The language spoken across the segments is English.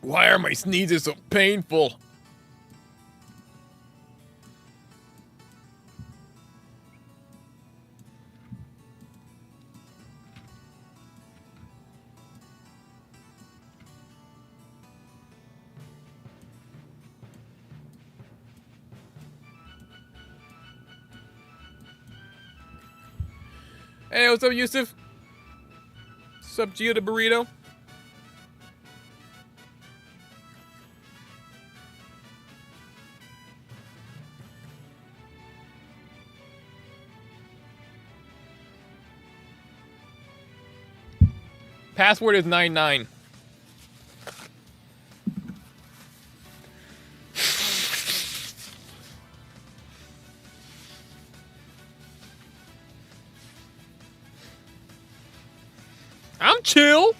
Why are my sneezes so painful? Hey, what's up, Yusuf? What's up, Gio the Burrito? Password is 99. I'm chill.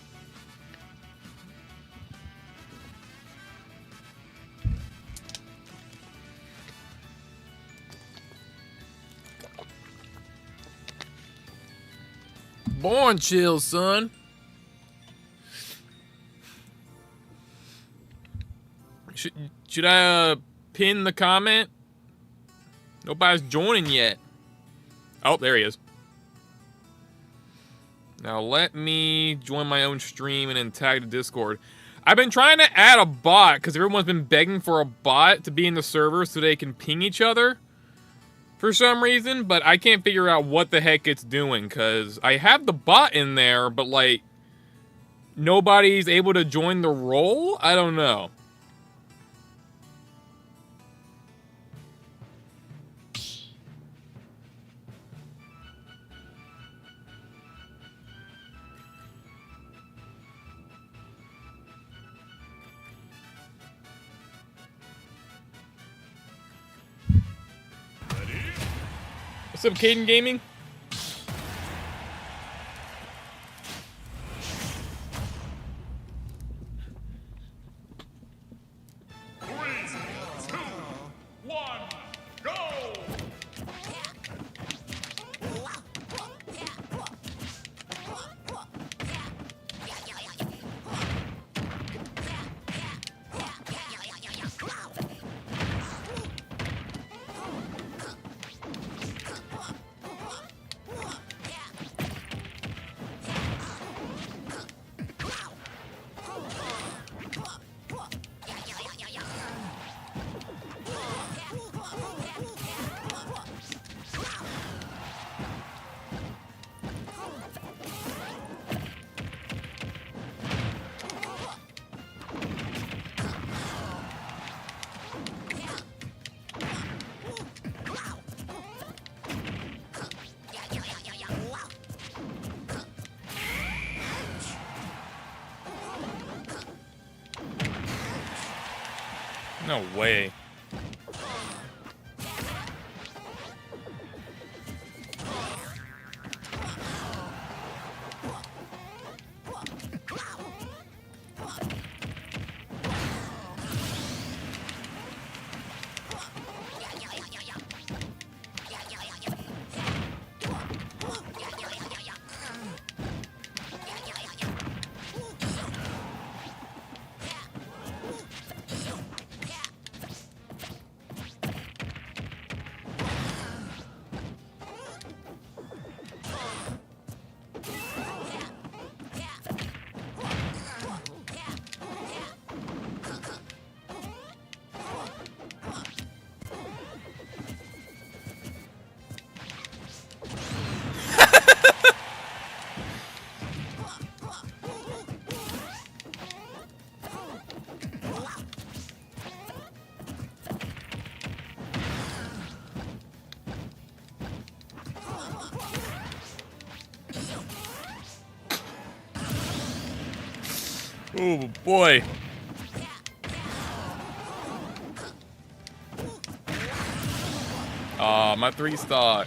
Born chill, son. Should I pin the comment? Nobody's joining yet. Oh, there he is. Now let me join my own stream and then tag the Discord. I've been trying to add a bot because everyone's been begging for a bot to be in the server so they can ping each other for some reason, but I can't figure out what the heck it's doing because I have the bot in there, but like nobody's able to join the role? I don't know. What's up, Caden Gaming? No way. Oh boy. Aw, my 3-star.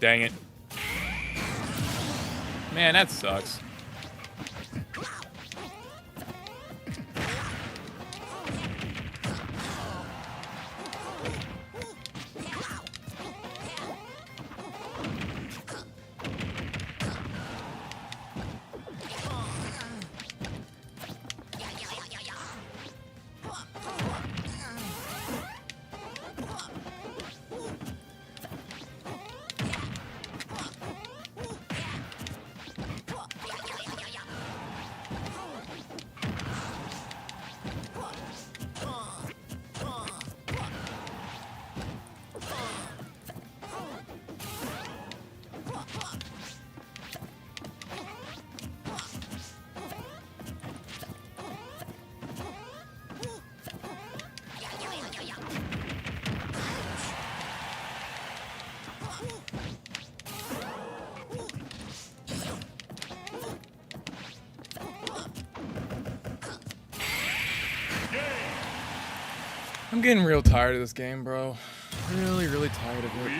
Dang it. Man, that sucks. I'm getting real tired of this game, bro. Really, really tired of it.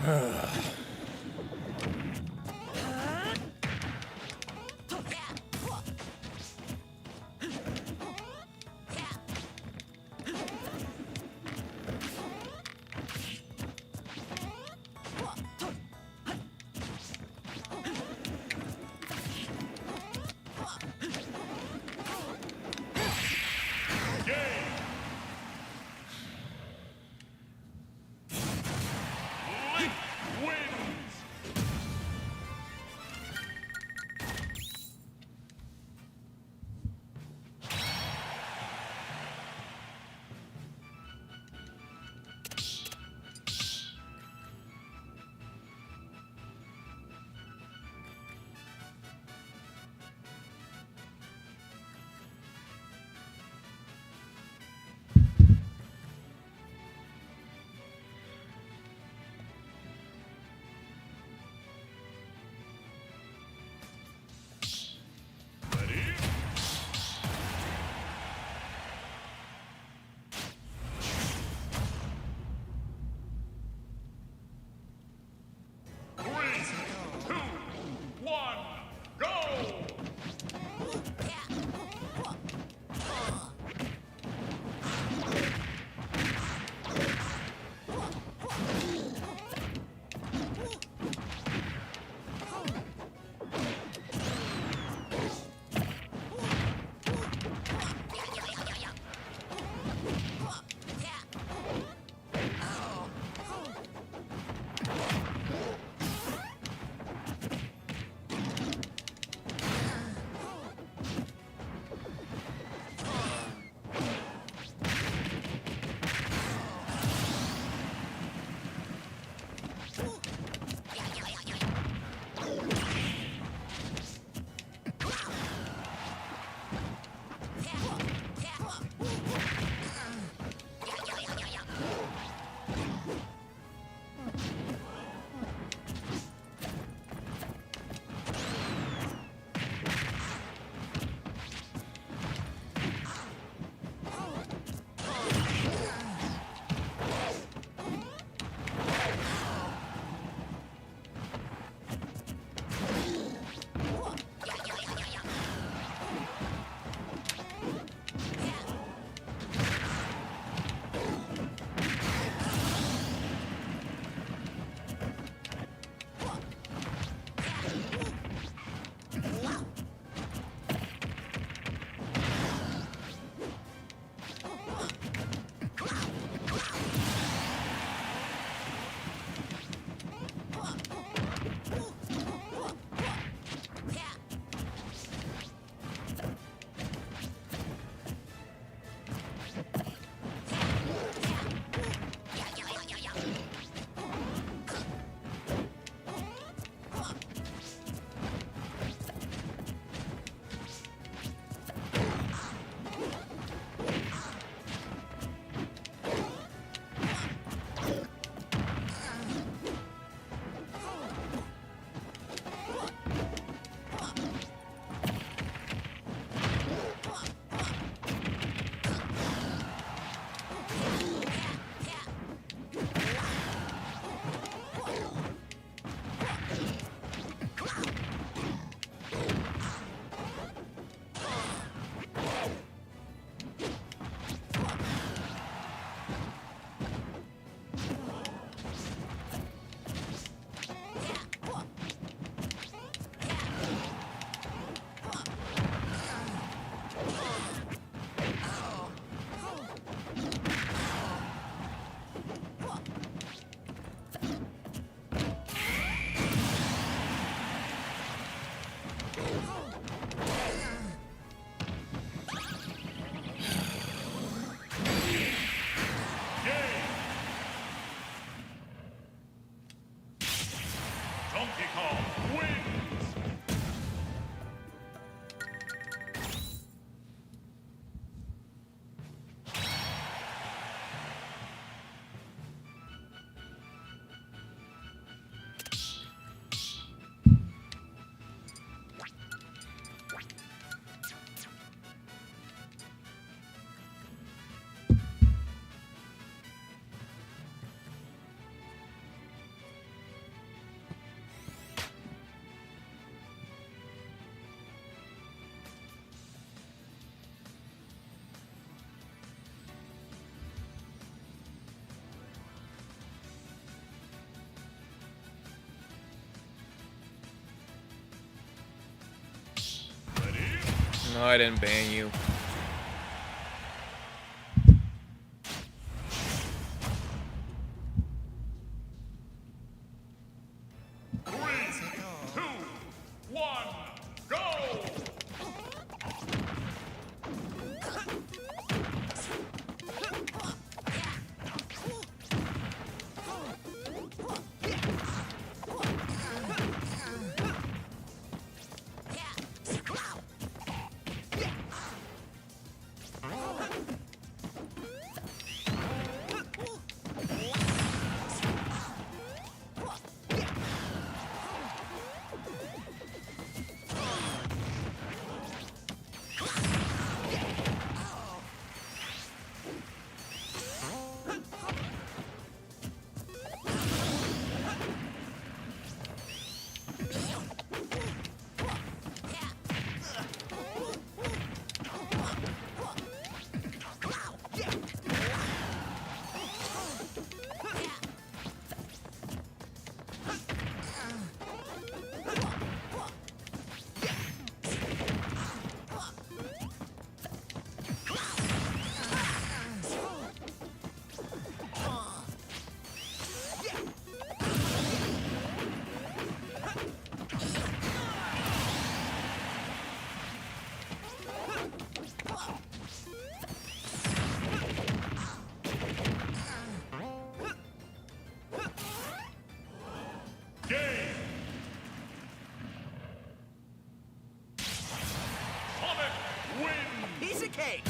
Win! No, I didn't ban you. Piece of cake.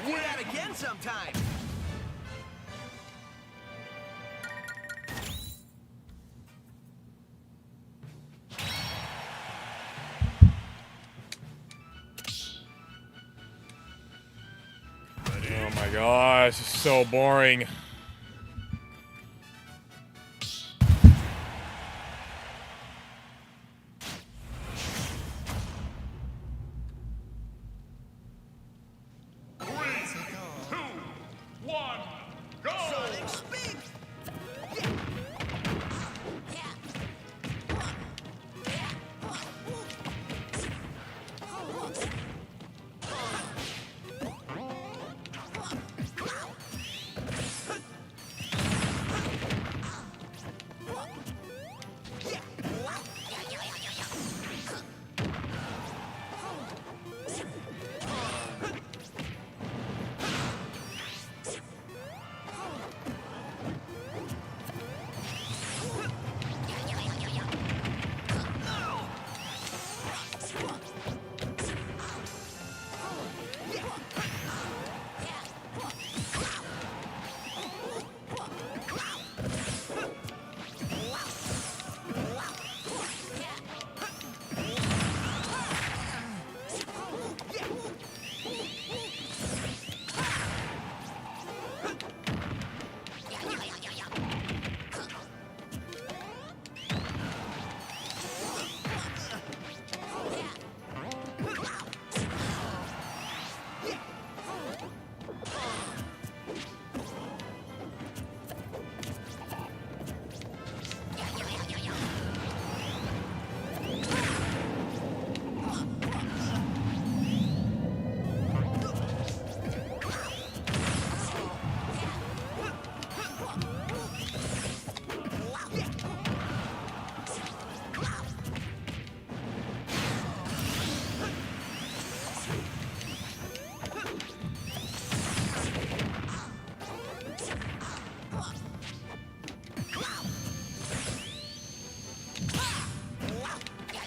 Do that again sometime. gosh, this is so boring. Sonic speak.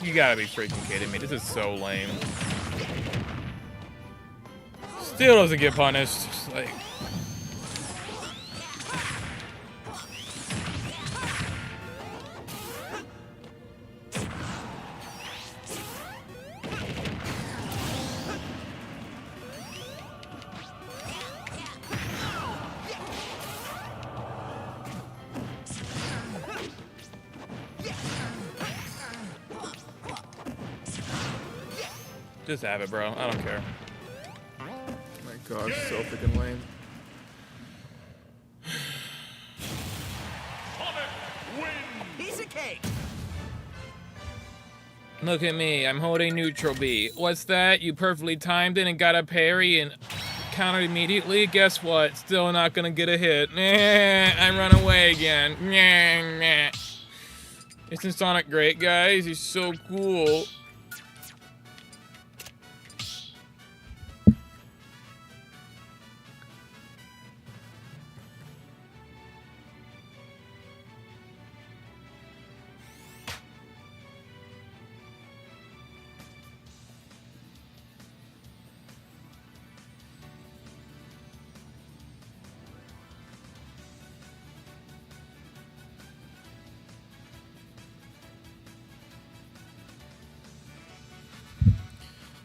You gotta be freaking kidding me. This is so lame. Still doesn't get punished. Just like... Just have it, bro. I don't care. Oh my gosh, so freaking lame. Piece of cake. Look at me. I'm holding neutral B. What's that? You perfectly timed it and got a parry and countered immediately? Guess what? Still not gonna get a hit. I run away again. Isn't Sonic great, guys? He's so cool.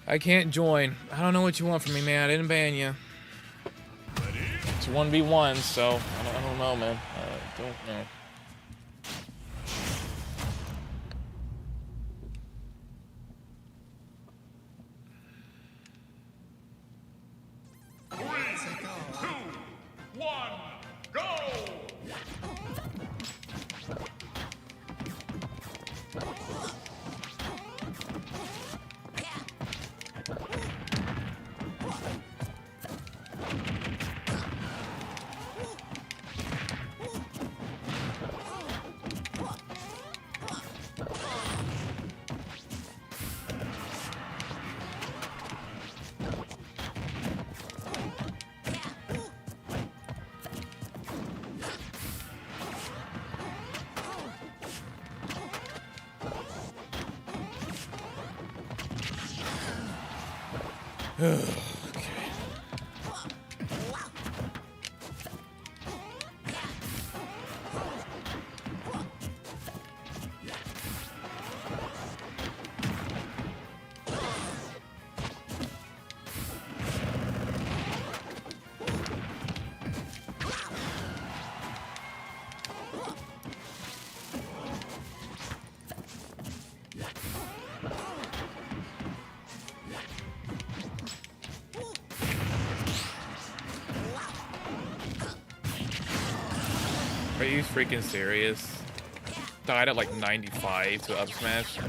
I can't join. I don't know what you want from me, man. I didn't ban you. It's 1v1, so I don't know, man. I don't know. Are you freaking serious? Died at like 95 to up smash.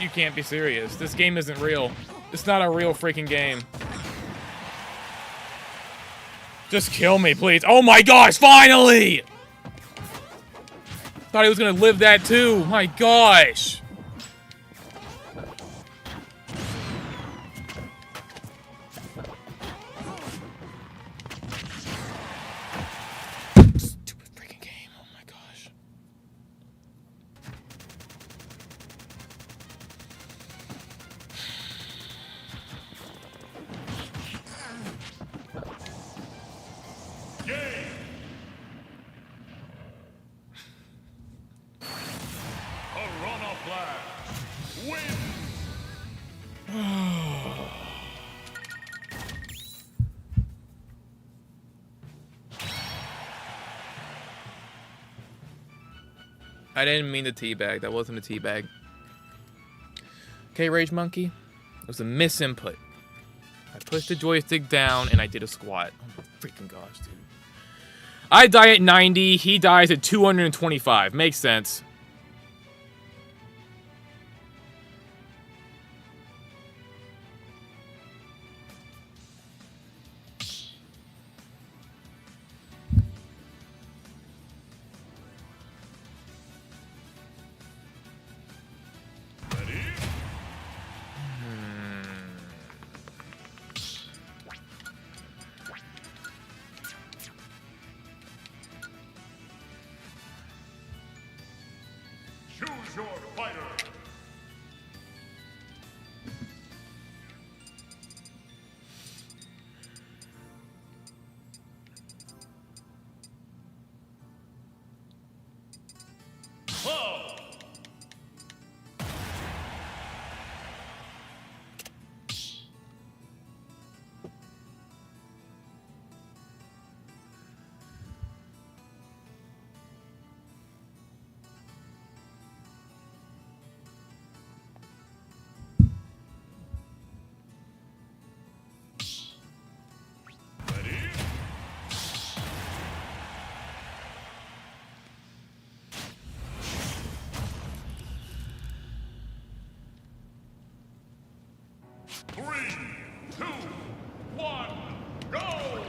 You can't be serious. This game isn't real. It's not a real freaking game. Just kill me, please. Oh my gosh, finally! Thought he was gonna live that too. My gosh. Stupid freaking game. Oh my gosh. I didn't mean to teabag. That wasn't a teabag. Okay, Rage Monkey. It was a misinput. I pushed the joystick down and I did a squat. Oh my freaking gosh, dude. I die at 90. He dies at 225. Makes sense. Choose your fighter. Whoa! Three, two, one, go!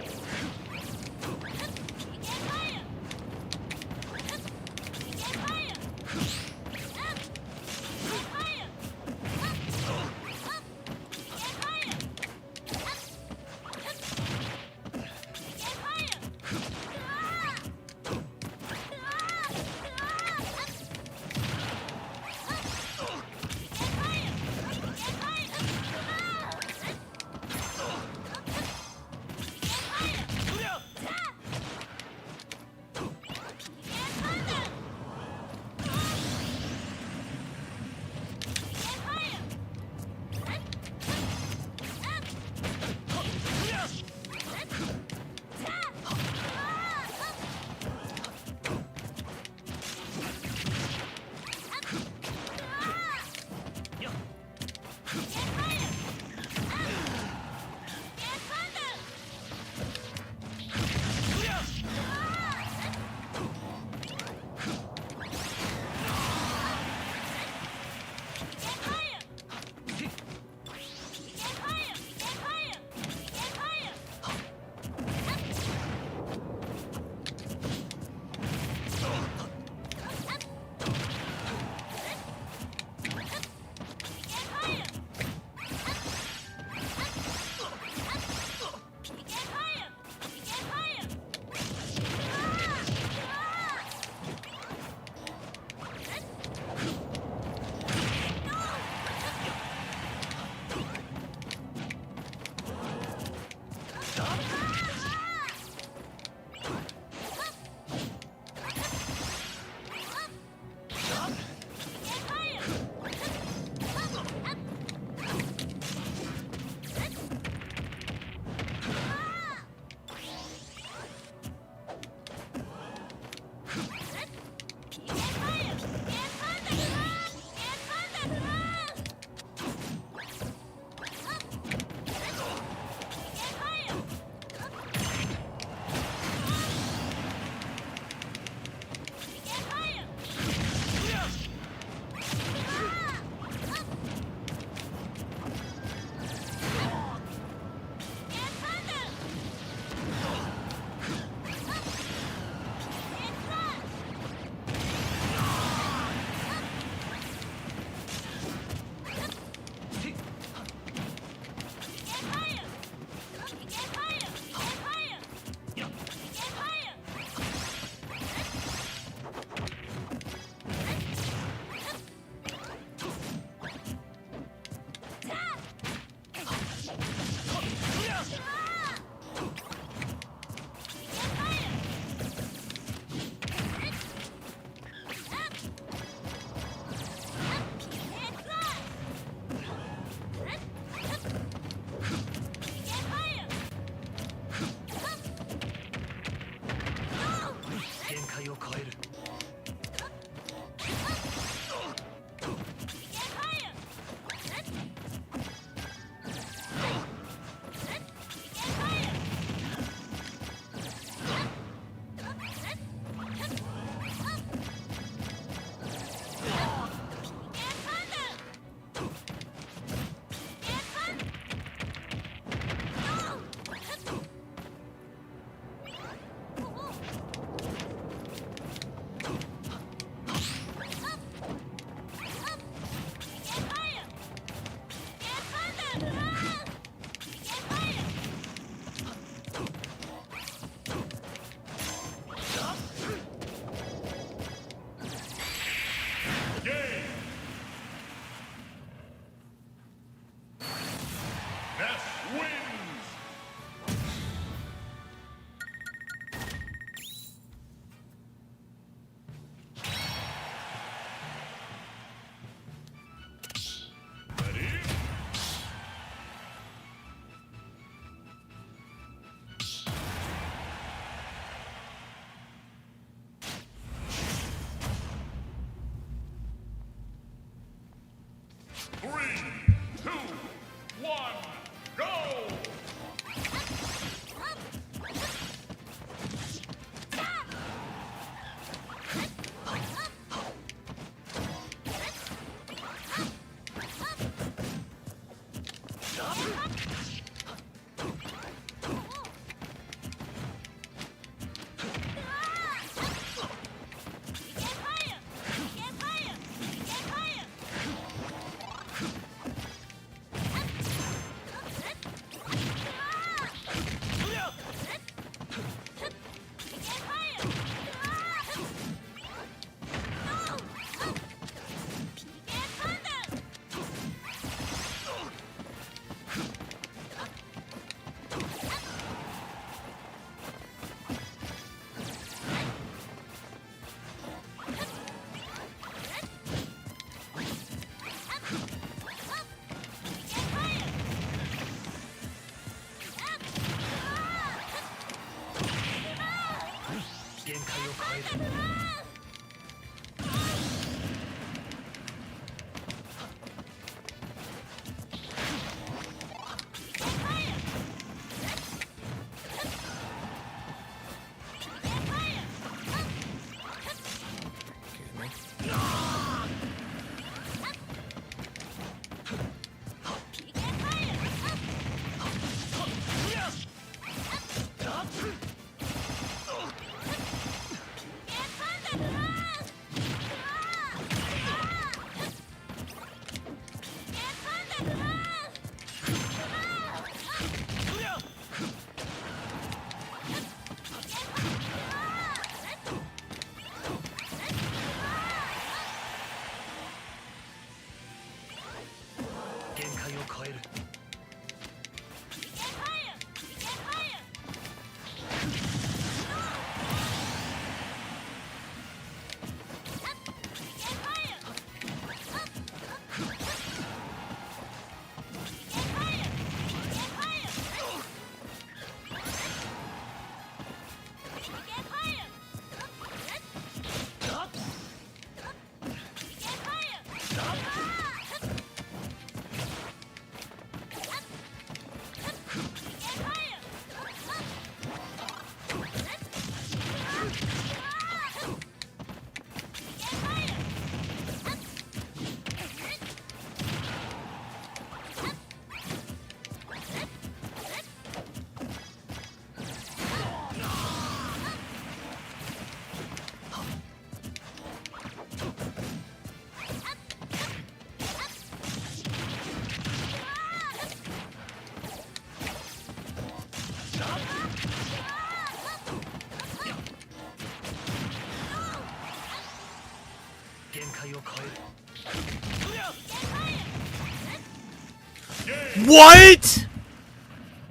What?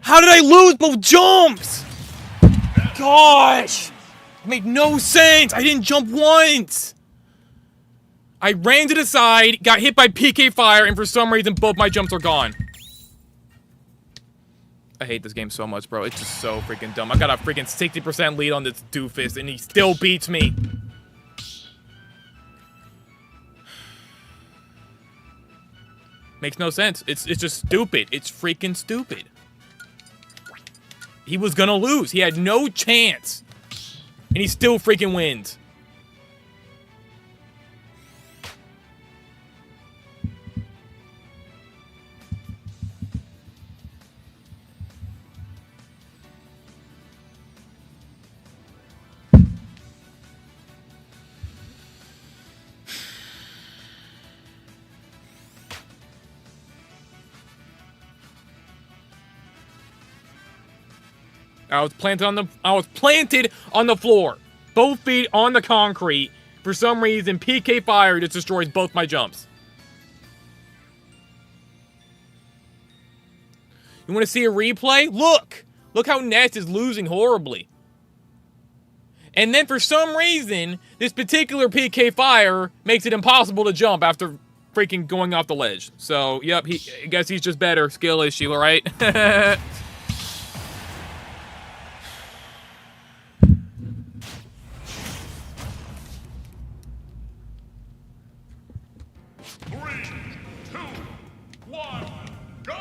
How did I lose both jumps? Gosh! It made no sense! I didn't jump once! I ran to the side, got hit by PK Fire, and for some reason both my jumps are gone. I hate this game so much, bro. It's just so freaking dumb. I got a freaking 60% lead on this doofus, and he still beats me. Makes no sense. It's just stupid. It's freaking stupid. He was gonna lose. He had no chance. And he still freaking wins. I was planted on the floor. Both feet on the concrete. For some reason, PK Fire just destroys both my jumps. You want to see a replay? Look! Look how Ness is losing horribly. And then for some reason, this particular PK Fire makes it impossible to jump after freaking going off the ledge. So, yep, I guess he's just better. Skill issue, alright? 3, 2, 1, go!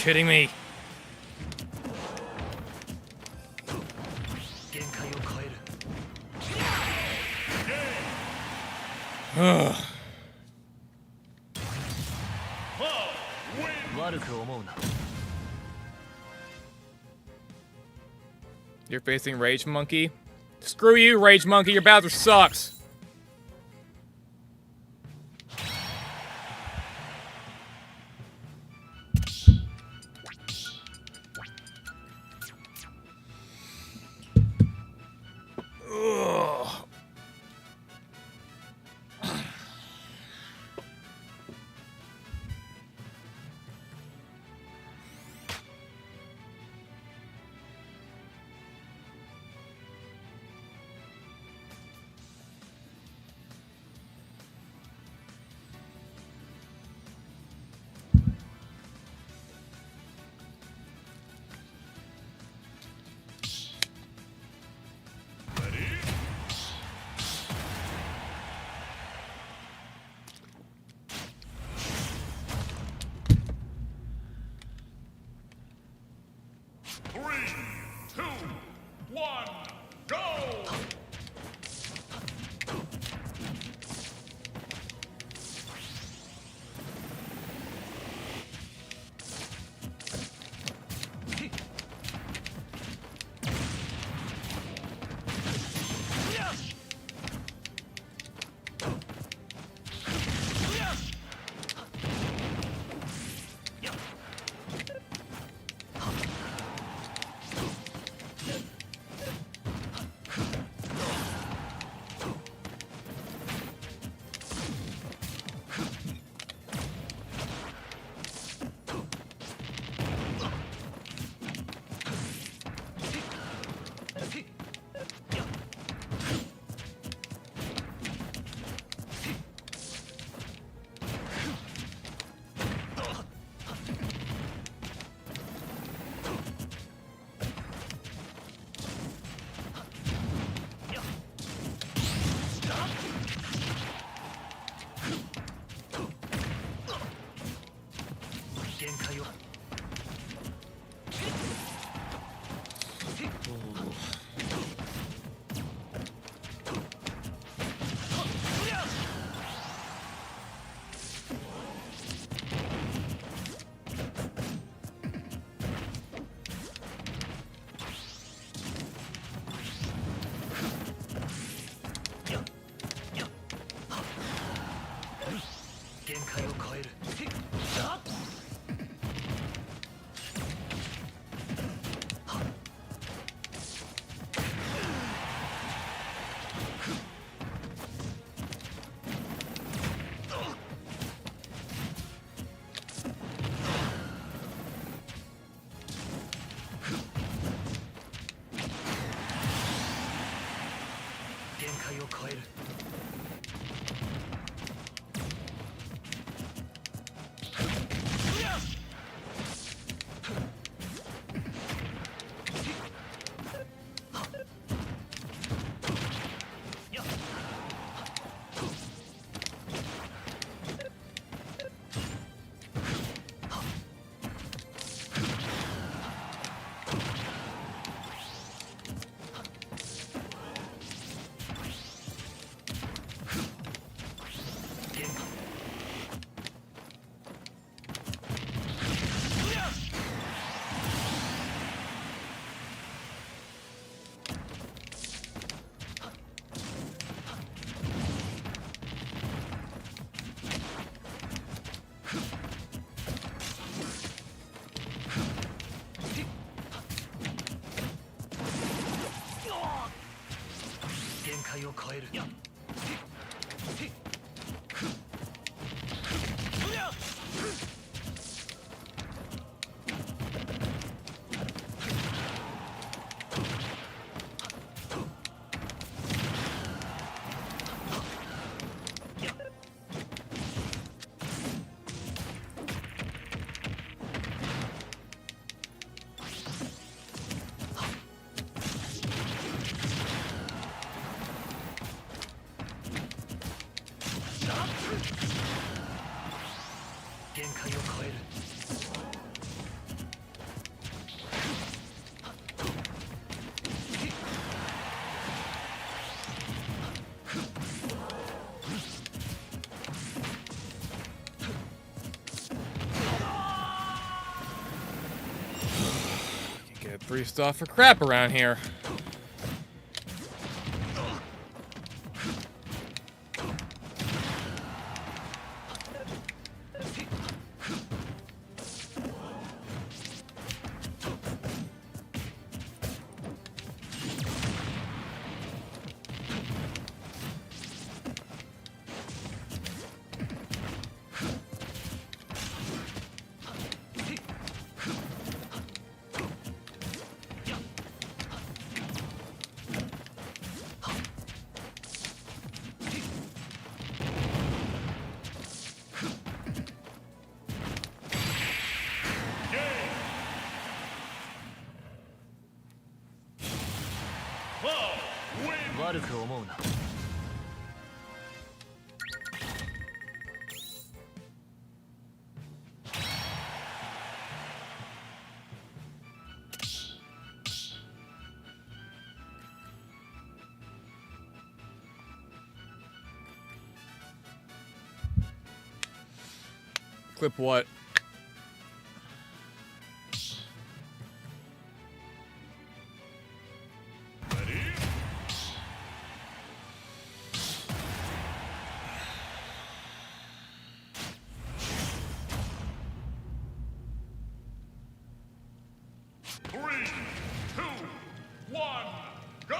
Kidding me? Ugh. You're facing Rage Monkey? Screw you, Rage Monkey, your Bowser sucks! Ugh. Three, two, one, go! Get 3 stuff for crap around here. Club win. 悪く思うな。 Clip what? Ready? Three, two, one, go!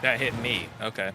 That hit me. Okay.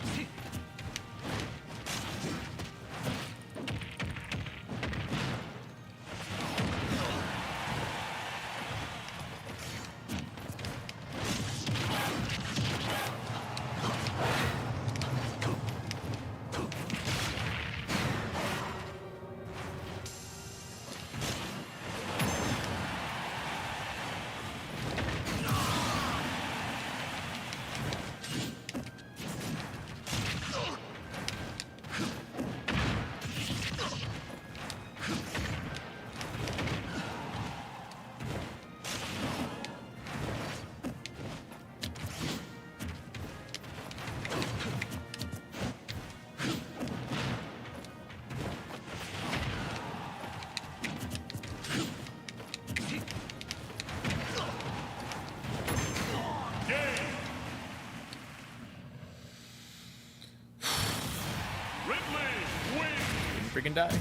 Freaking die.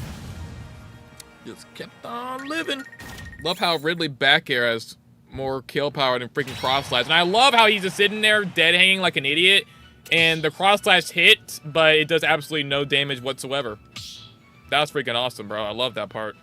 Just kept on living. Love how Ridley back air has more kill power than freaking cross slash. And I love how he's just sitting there dead hanging like an idiot. And the cross slash hits, but it does absolutely no damage whatsoever. That was freaking awesome, bro. I love that part.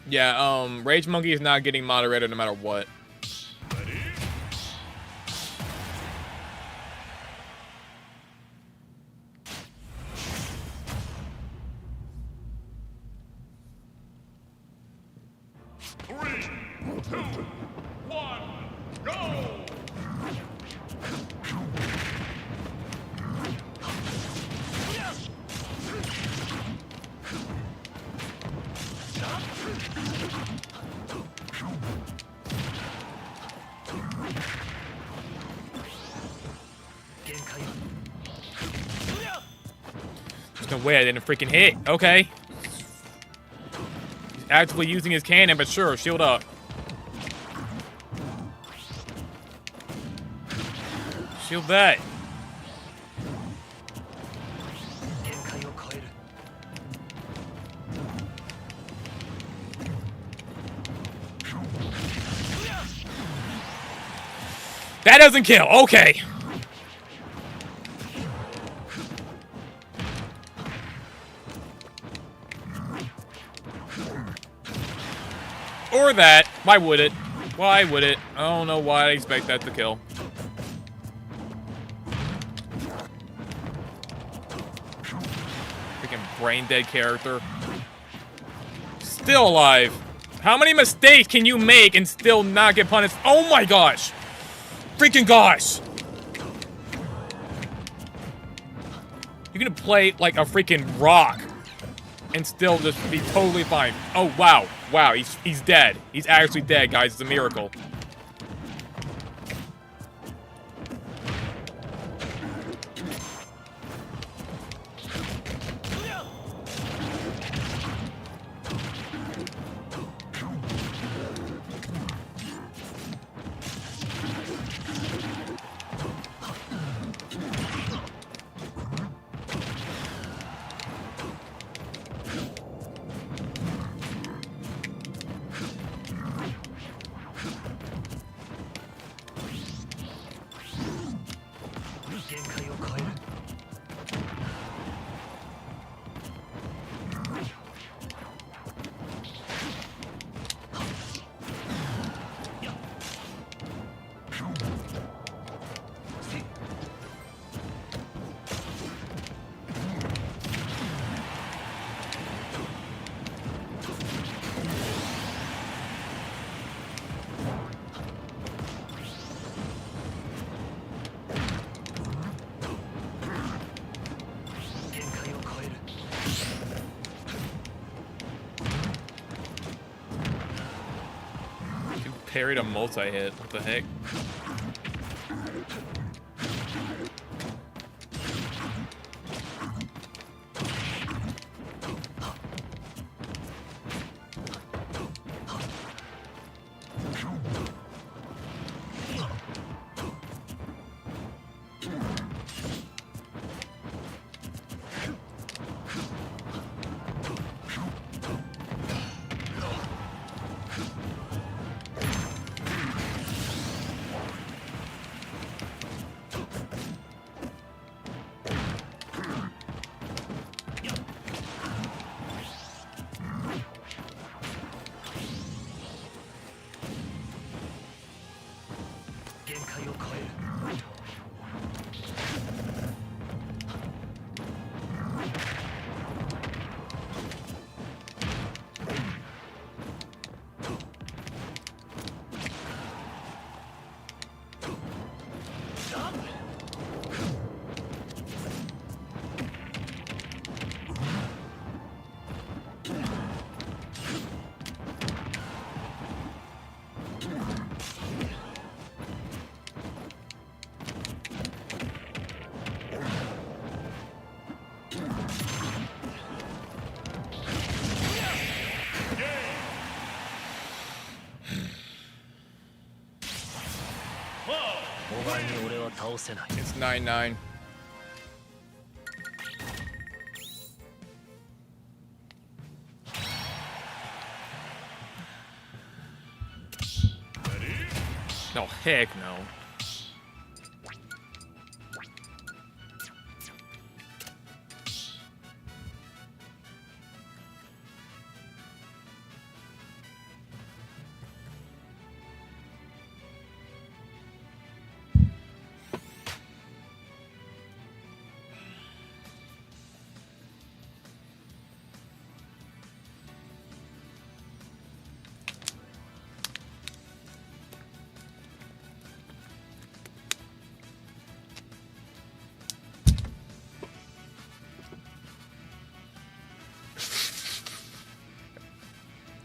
Yeah, Rage Monkey is not getting moderated no matter what. Ready? 3, 2, 1, go! There's no way I didn't freaking hit. Okay. He's actively using his cannon, but sure, shield up. Shield that. That doesn't kill. Okay. Or that. Why would it? Why would it? I don't know why I expect that to kill. Freaking brain dead character. Still alive. How many mistakes can you make and still not get punished? Oh my gosh. Freaking gosh. You're gonna play like a freaking rock and still just be totally fine. Oh, wow. Wow, he's dead. He's actually dead, guys. It's a miracle. Parried a multi-hit. What the heck? It's 9-9. No, heck no.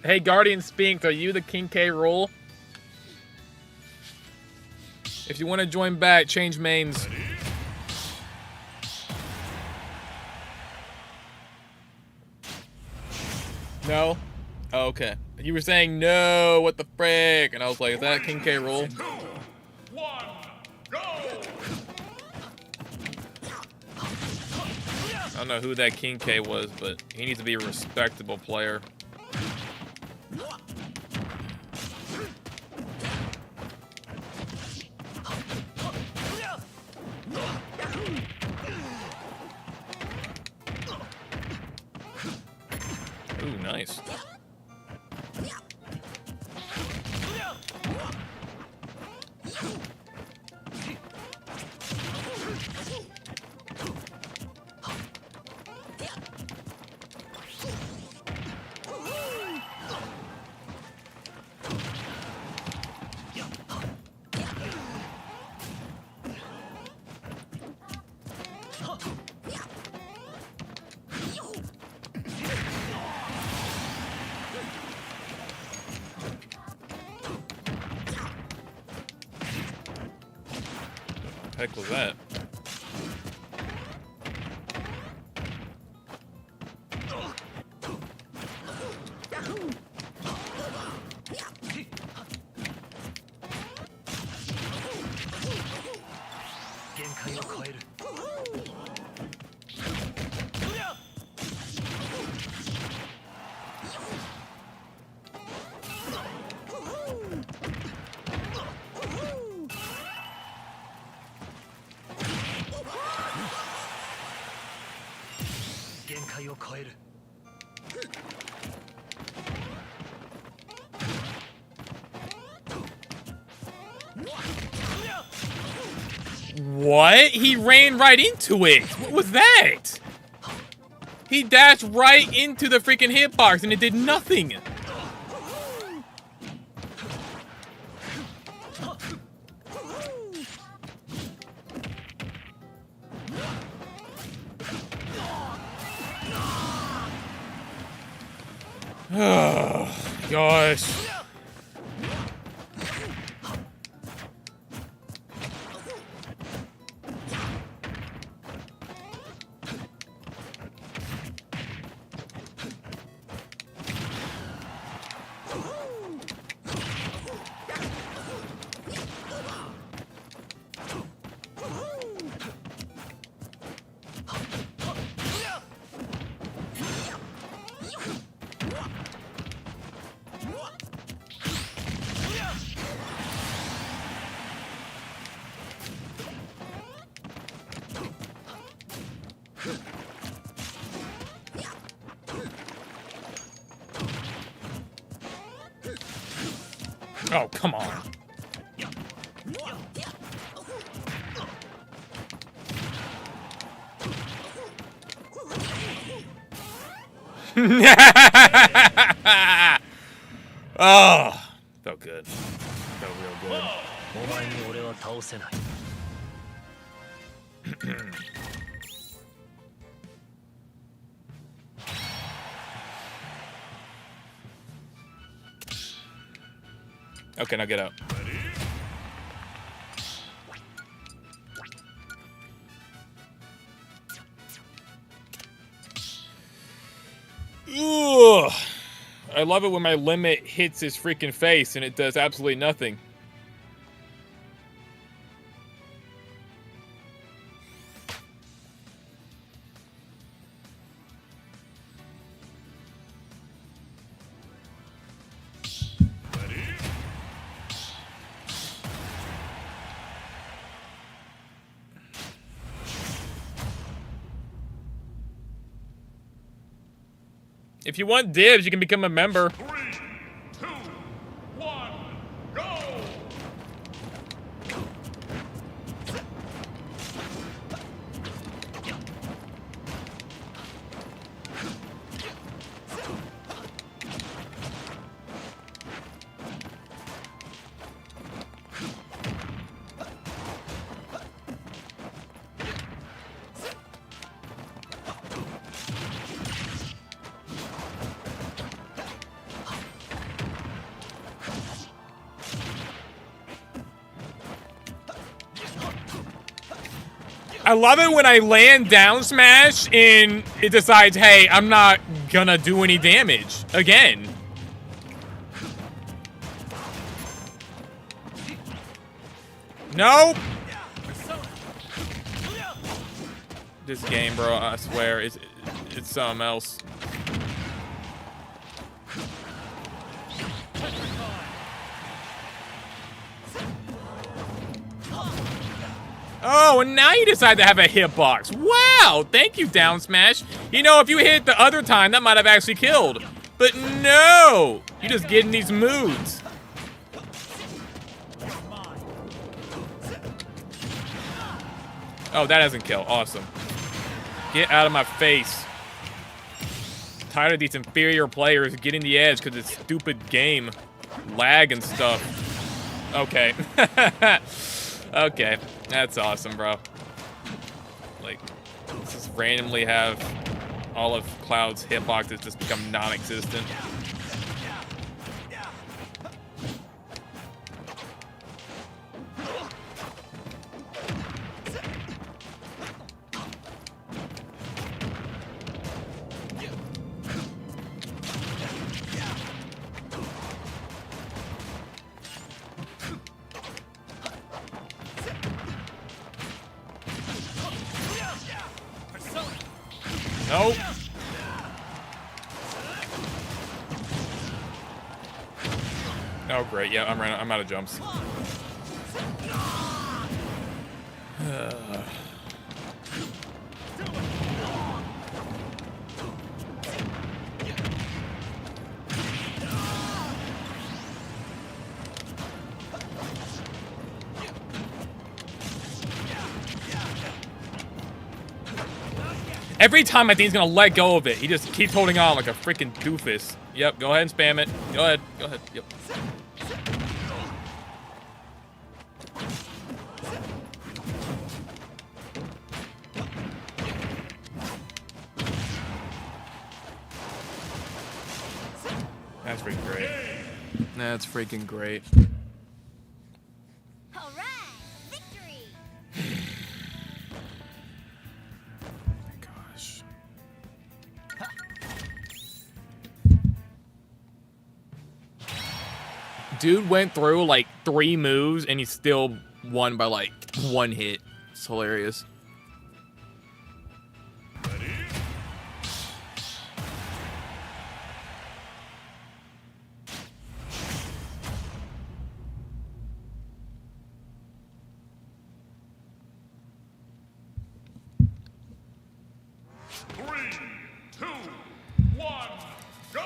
Hey, Guardian Spinks, are you the King K role? If you want to join back, change mains. No? Oh, okay. You were saying no, what the frick? And I was like, is that King K role? 2, 1, go! I don't know who that King K was, but he needs to be a respectable player. Ooh, nice. Heck was that? What? He ran right into it. What was that? He dashed right into the freaking hitbox and it did nothing. Oh, gosh. Oh, come on. Oh, felt good. Felt real good. Okay, now get out. Ugh. I love it when my limit hits his freaking face and it does absolutely nothing. If you want dibs, you can become a member. 3, 2, 1, go! I love it when I land down smash and it decides, hey, I'm not gonna do any damage again. Nope. This game, bro, I swear, it's something else. Oh, and now you decide to have a hitbox. Wow, thank you, down smash. You know, if you hit the other time, that might have actually killed. But no, you just get in these moods. Oh, that doesn't kill. Awesome. Get out of my face. Tired of these inferior players getting the edge because it's stupid game. Lag and stuff. Okay. Okay. That's awesome, bro. Like, let's just randomly have all of Cloud's hitboxes just become non-existent. Nope. Oh great, yeah, I'm out of jumps. Every time I think he's gonna let go of it, he just keeps holding on like a freaking doofus. Yep, go ahead and spam it. Go ahead, yep. That's freaking great. That's freaking great. All right, victory! Gosh. Dude went through like 3 moves and he still won by like 1 hit. It's hilarious. Ready? Three, 2, 1, go!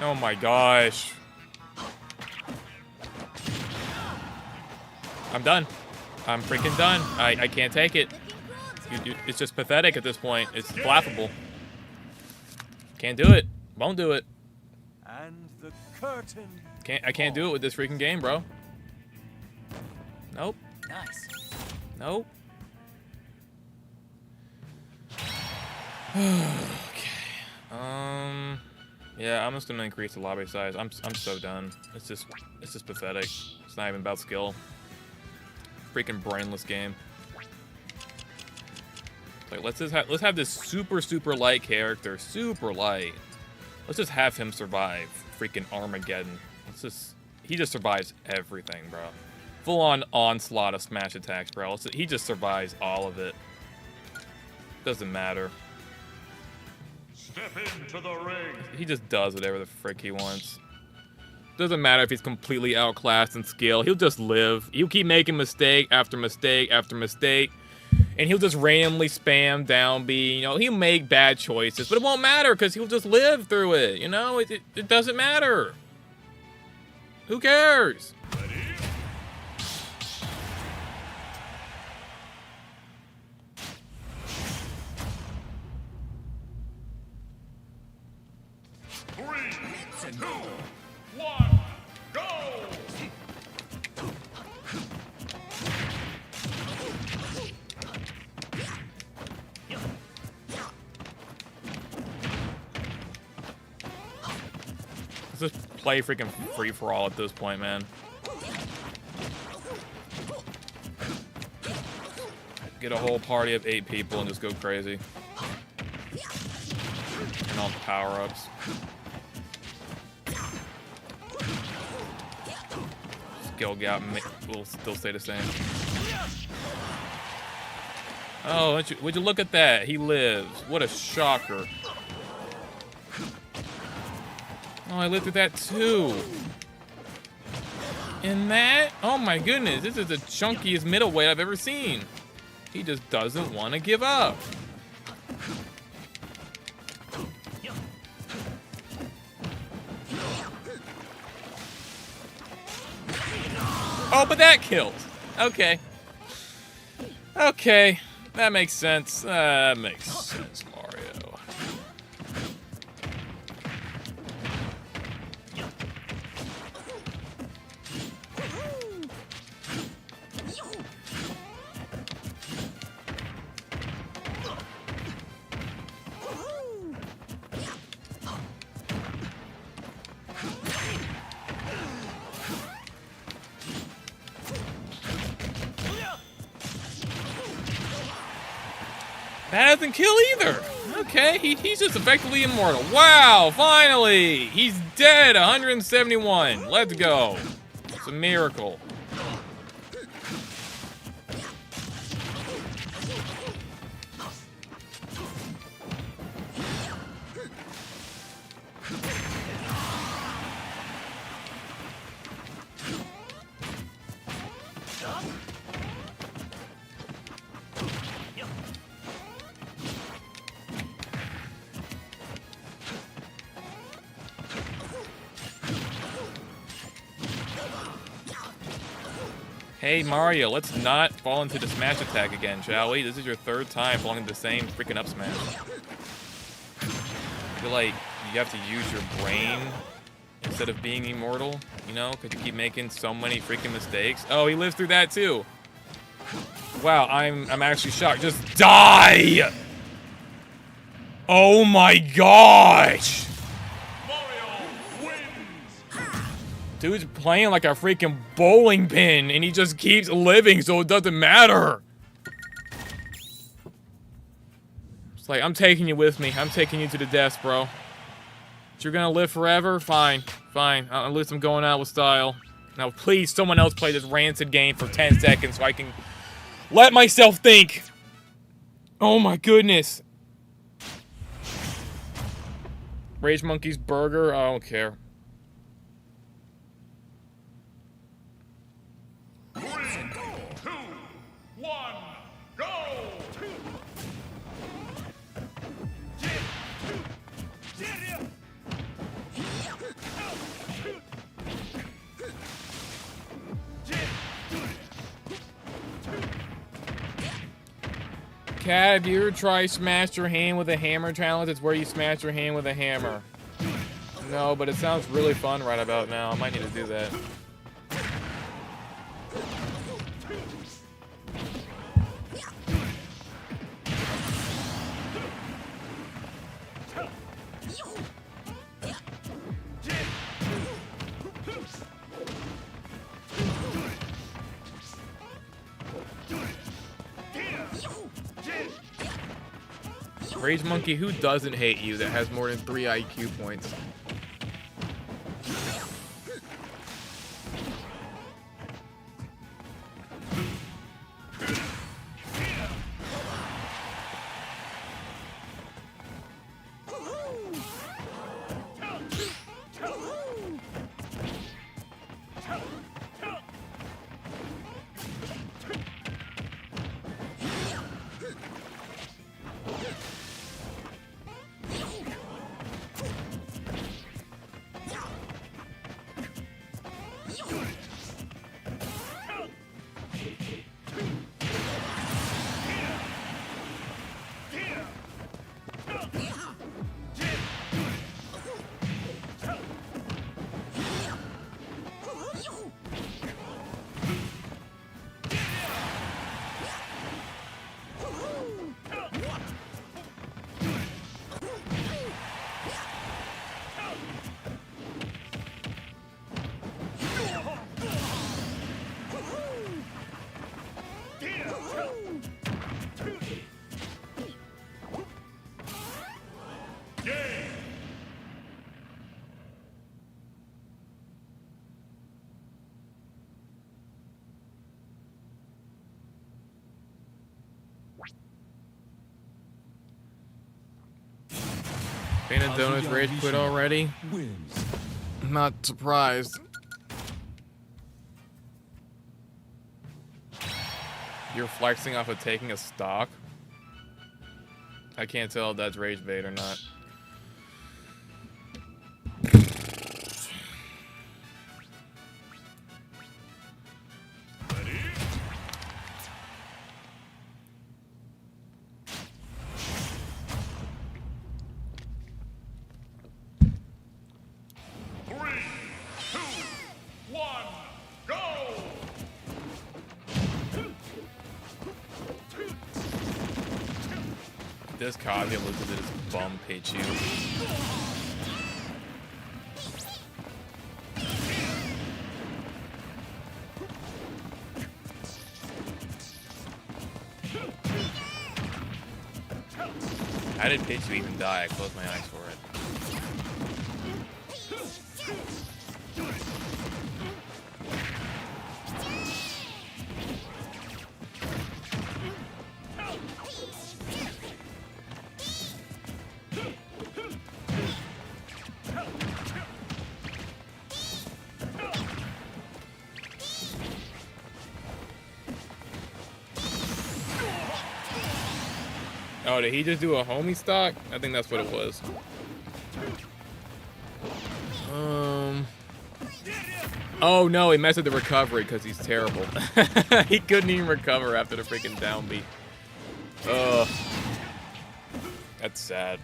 Oh my gosh. I'm done. I'm freaking done. I can't take it. It's just pathetic at this point. It's laughable. Can't do it. Won't do it. And the curtain I can't do it with this freaking game, bro. Nope. Nice. Nope. Okay. Yeah, I'm just gonna increase the lobby size. I'm so done. It's just pathetic. It's not even about skill. Freaking brainless game. Like let's have this super light character, super light. Let's just have him survive freaking Armageddon. He just survives everything, bro. Full on onslaught of smash attacks, bro. He just survives all of it. Doesn't matter. Step into the ring. He just does whatever the frick he wants. Doesn't matter if he's completely outclassed in skill. He'll just live. He'll keep making mistake after mistake after mistake. And he'll just randomly spam down B. You know, he'll make bad choices. But it won't matter because he'll just live through it. You know, it doesn't matter. Who cares? Ready? 3, 2, 1, go! Let's just play freaking free-for-all at this point, man. Get a whole party of 8 people and just go crazy. And all the power-ups. Skill gap will still stay the same. Oh, would you look at that? He lives. What a shocker. Oh, I lived with that too. And that? Oh my goodness, this is the chunkiest middleweight I've ever seen. He just doesn't want to give up. Oh, but that kills. Okay. Okay. That makes sense. That makes sense, Mario. That doesn't kill either. Okay, he's just effectively immortal. Wow, finally! He's dead, 171. Let's go. It's a miracle. Hey Mario, let's not fall into the smash attack again, shall we? This is your 3rd time falling into the same freaking up smash. I feel like you have to use your brain instead of being immortal, you know? Because you keep making so many freaking mistakes. Oh, he lives through that too. Wow, I'm actually shocked. Just die! Oh my gosh! Dude's playing like a freaking bowling pin, and he just keeps living, so it doesn't matter. It's like, I'm taking you with me. I'm taking you to the death, bro. But you're gonna live forever? Fine. Fine. At least I'm going out with style. Now, please, someone else play this rancid game for 10 seconds so I can let myself think. Oh my goodness. Rage Monkey's burger? I don't care. 3, 2, 1, go! Cat, have you ever tried smash your hand with a hammer challenge? It's where you smash your hand with a hammer. No, but it sounds really fun right about now. I might need to do that. Rage Monkey, who doesn't hate you that has more than 3 IQ points? Painted Donuts rage quit already? Wins. I'm not surprised. You're flexing off of taking a stock? I can't tell if that's rage bait or not. This Kaguya looks at his bum Pichu. How did Pichu even die? I closed my eyes for it. Oh, did he just do a homie stock? I think that's what it was. Oh no, he messed with the recovery because he's terrible. He couldn't even recover after the freaking downbeat. Ugh. That's sad.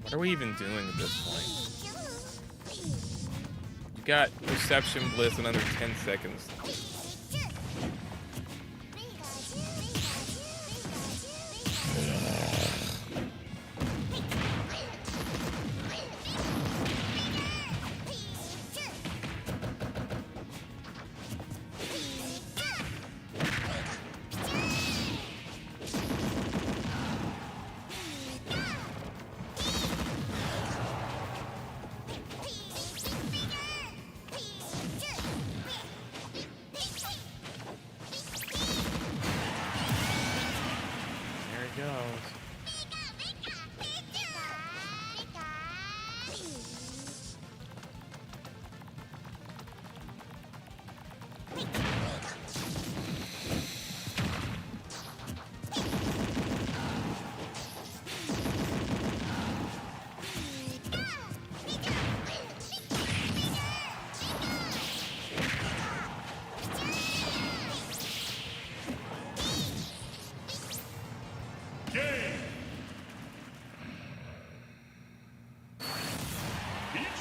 What are we even doing at this point? You got Perception Bliss in under 10 seconds.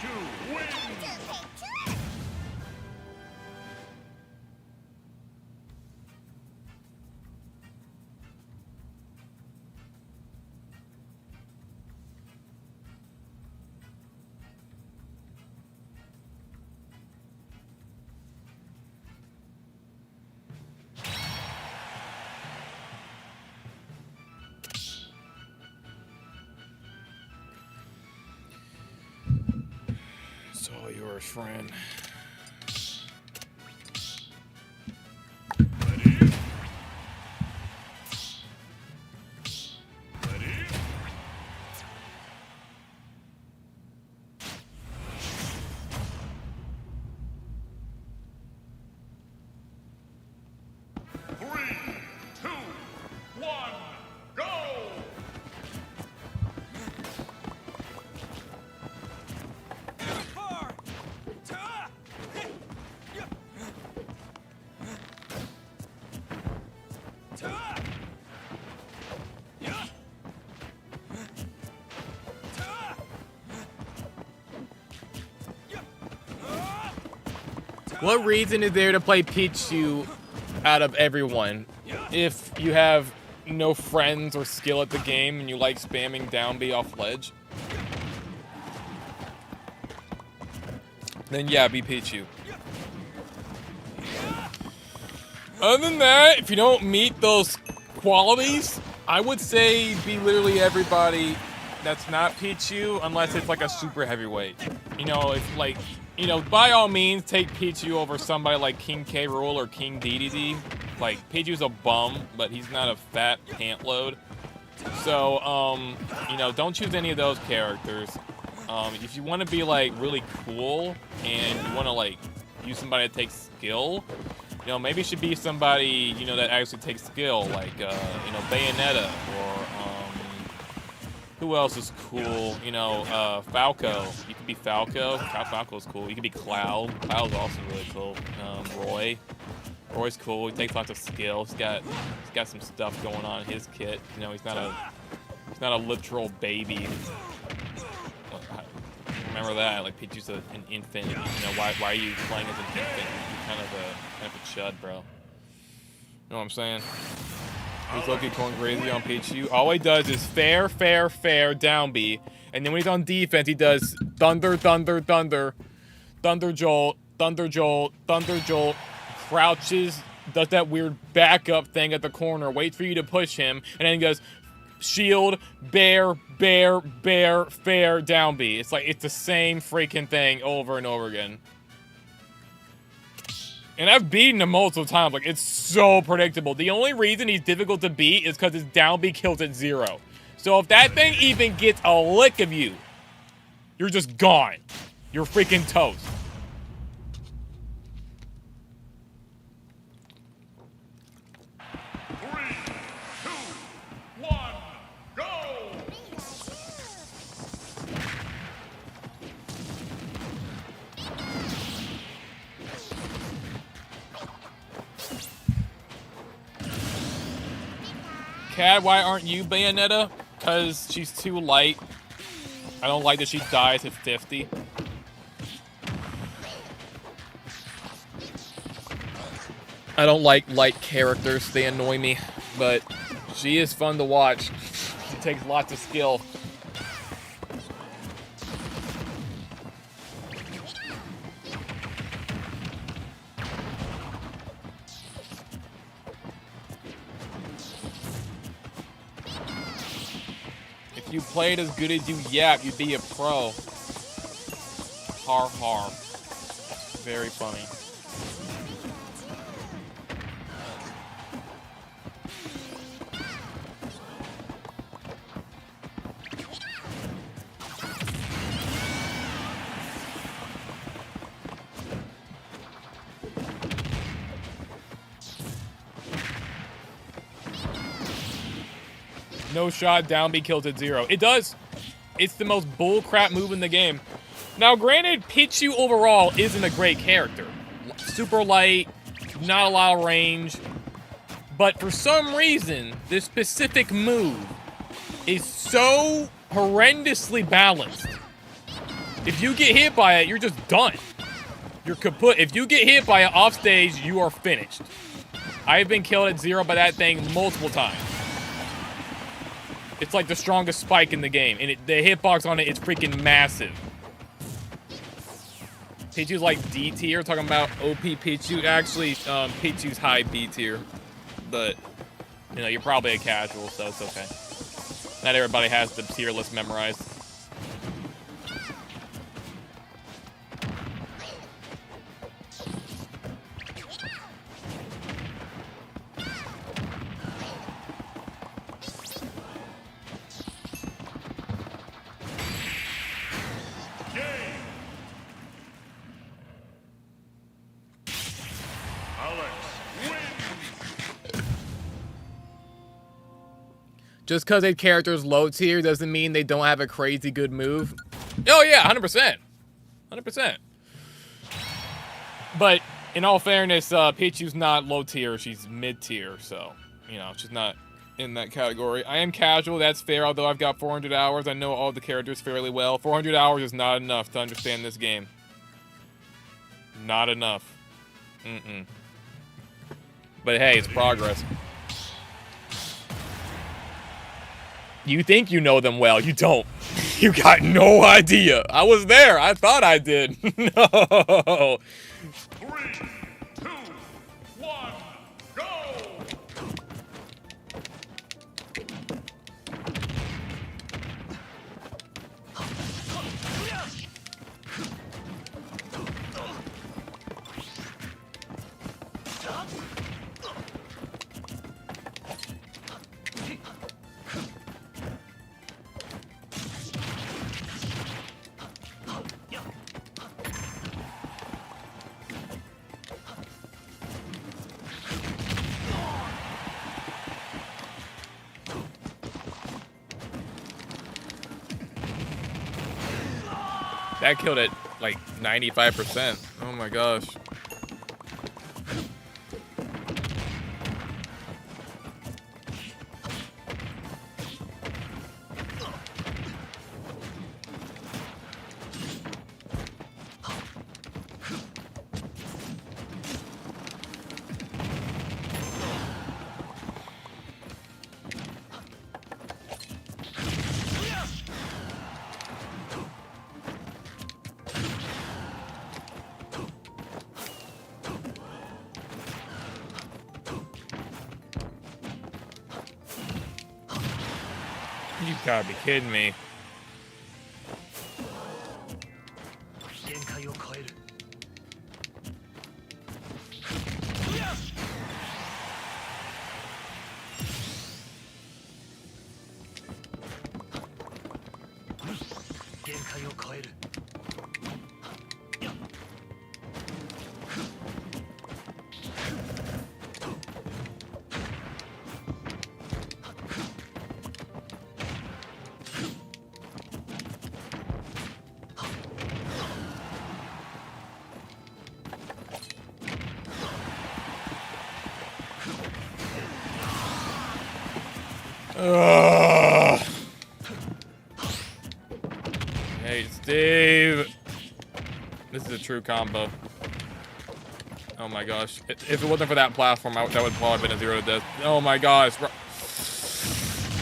Pikachu wins! It's all yours, friend. Ready? Ready? Three, two, one, go! What reason is there to play Pichu out of everyone? If you have no friends or skill at the game and you like spamming down B off ledge, then yeah, be Pichu. Other than that, if you don't meet those qualities, I would say be literally everybody that's not Pichu, unless it's like a super heavyweight. You know, if like, you know, by all means, take Pichu over somebody like King K. Rool or King DDD. Like, Pichu's a bum, but he's not a fat pant load. So, you know, don't choose any of those characters. If you want to be, like, really cool and you want to, like, use somebody that takes skill, you know, maybe it should be somebody, you know, that actually takes skill, like, you know, Bayonetta or, who else is cool? You know, Falco. You could be Falco. Falco's cool. You could be Cloud. Cloud's also really cool. Roy. Roy's cool. He takes lots of skill. He's got some stuff going on in his kit. You know, he's not a literal baby. Remember that? Like, Pichu's an infant. You know, why are you playing as an infant? You're kind of a chud, bro. You know what I'm saying? He's low-key going crazy on Pichu. All he does is fair, fair, fair, down B. And then when he's on defense, he does thunder, thunder, thunder, thunder jolt, thunder jolt, thunder jolt, crouches, does that weird backup thing at the corner, waits for you to push him, and then he goes shield, bear, bear, bear, fair, down B. It's like, it's the same freaking thing over and over again. And I've beaten him multiple times. Like, it's so predictable. The only reason he's difficult to beat is because his down B kills at 0. So if that thing even gets a lick of you, you're just gone. You're freaking toast. Three, two, one, go! Cad, why aren't you Bayonetta? Because she's too light. I don't like that she dies at 50. I don't like light characters. They annoy me. But she is fun to watch. She takes lots of skill. If you played as good as you yap, you'd be a pro. Har har. Very funny. No shot, down B kills at 0. It does. It's the most bullcrap move in the game. Now, granted, Pichu overall isn't a great character. Super light, not a lot of range. But for some reason, this specific move is so horrendously balanced If you get hit by it, you're just done. You're kaput. If you get hit by it off stage, you are finished. I've been killed at 0 by that thing multiple times. It's like the strongest spike in the game, and the hitbox on it is freaking massive. Pichu's like D tier, talking about OP Pichu. Actually, Pichu's high B tier, but you know, you're probably a casual, so it's okay. Not everybody has the tier list memorized. Just because a character's low tier doesn't mean they don't have a crazy good move. Oh yeah, 100%. 100%. But in all fairness, Pichu's not low tier, she's mid tier, so, you know, she's not in that category. I am casual, that's fair, although I've got 400 hours. I know all the characters fairly well. 400 hours is not enough to understand this game. Not enough. But hey, it's progress. You think you know them well. You don't. You got no idea. I was there. I thought I did. No. 3, 2, 1, go! That killed it like 95%. Oh my gosh. You gotta be kidding me. Ugh. Hey, Steve. This is a true combo. Oh my gosh. If it wasn't for that platform, that would probably have been a 0 to death. Oh my gosh.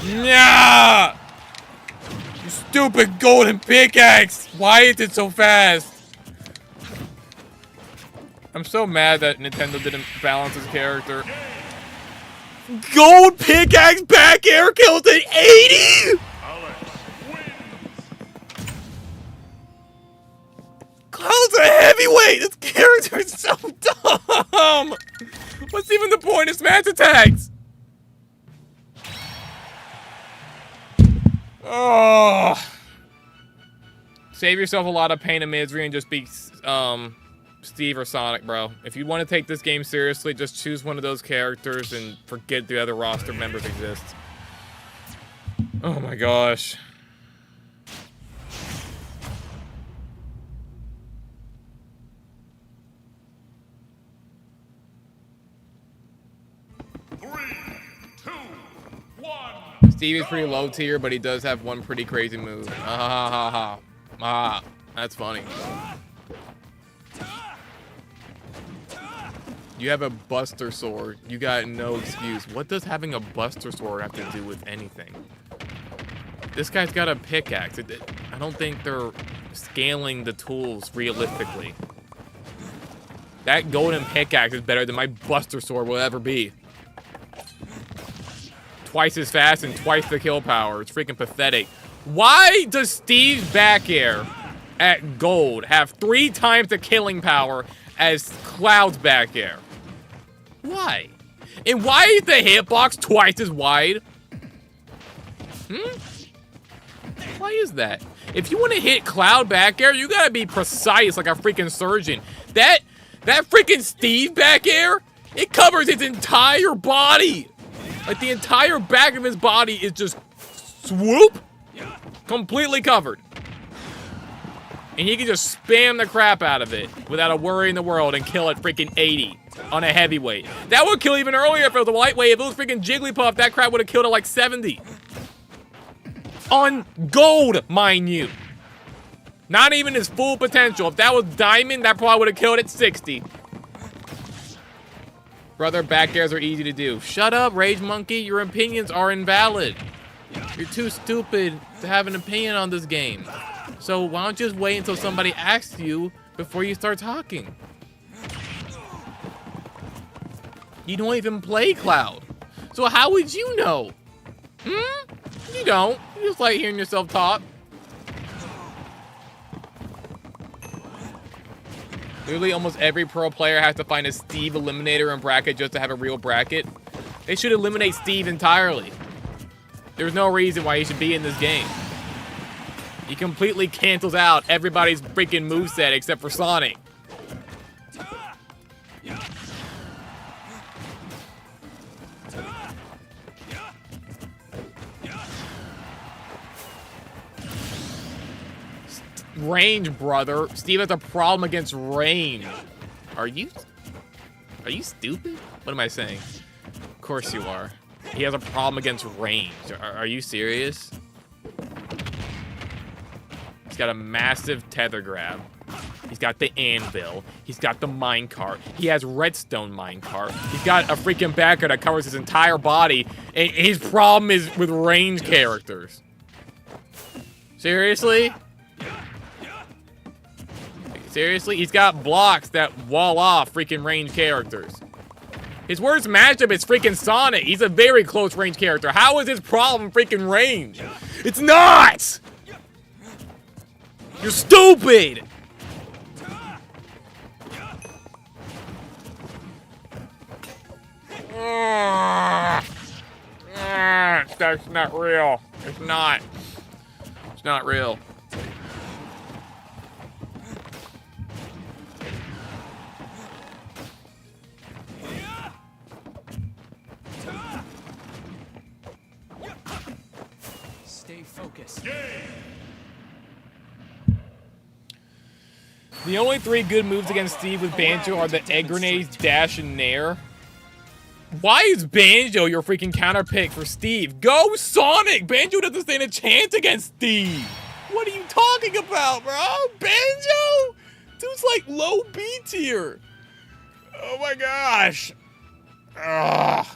Yeah! You stupid golden pickaxe! Why is it so fast? I'm so mad that Nintendo didn't balance his character. Gold pickaxe back air kills at 80? Cloud's a heavyweight! This character is so dumb! What's even the point of smash attacks? Oh. Save yourself a lot of pain and misery and just be Steve or Sonic, bro. If you want to take this game seriously, just choose one of those characters and forget the other roster members exist. Oh my gosh. Steve is pretty low tier, but he does have one pretty crazy move. Ah ha ha ha. Ah. That's funny. You have a Buster Sword. You got no excuse. What does having a Buster Sword have to do with anything? This guy's got a pickaxe. I don't think they're scaling the tools realistically. That golden pickaxe is better than my Buster Sword will ever be. Twice as fast and twice the kill power. It's freaking pathetic. Why does Steve's back air at gold have 3 times the killing power as Cloud's back air? Why? And why is the hitbox twice as wide? Why is that? If you want to hit Cloud back air, you gotta be precise like a freaking surgeon. That freaking Steve back air, it covers his entire body. Like the entire back of his body is just swoop, completely covered. And he can just spam the crap out of it without a worry in the world and kill at freaking 80 on a heavyweight. That would kill even earlier if it was a lightweight. If it was freaking Jigglypuff, that crap would have killed at like 70. On gold, mind you. Not even his full potential. If that was diamond, that probably would have killed at 60. Brother, back airs are easy to do. Shut up, Rage Monkey. Your opinions are invalid. You're too stupid to have an opinion on this game. So why don't you just wait until somebody asks you before you start talking? You don't even play Cloud. So how would you know? You don't. You just like hearing yourself talk. Literally almost every pro player has to find a Steve eliminator in bracket just to have a real bracket. They should eliminate Steve entirely. There's no reason why he should be in this game. He completely cancels out everybody's freaking moveset except for Sonic. Range, brother. Steve has a problem against range. Are you stupid? What am I saying? Of course you are. He has a problem against range. Are you serious? He's got a massive tether grab. He's got the anvil. He's got the minecart. He has redstone minecart. He's got a freaking backer that covers his entire body. And his problem is with range characters. Seriously? Seriously? He's got blocks that wall off freaking range characters. His worst matchup is freaking Sonic. He's a very close range character. How is his problem freaking range? It's not! You're stupid! That's not real. It's not. It's not real. Stay focused. The only 3 good moves against Steve with Banjo are the egg grenades, dash, and nair. Why is Banjo your freaking counter pick for Steve? Go Sonic! Banjo doesn't stand a chance against Steve! What are you talking about, bro? Banjo? Dude's like low B tier. Oh my gosh. Ugh.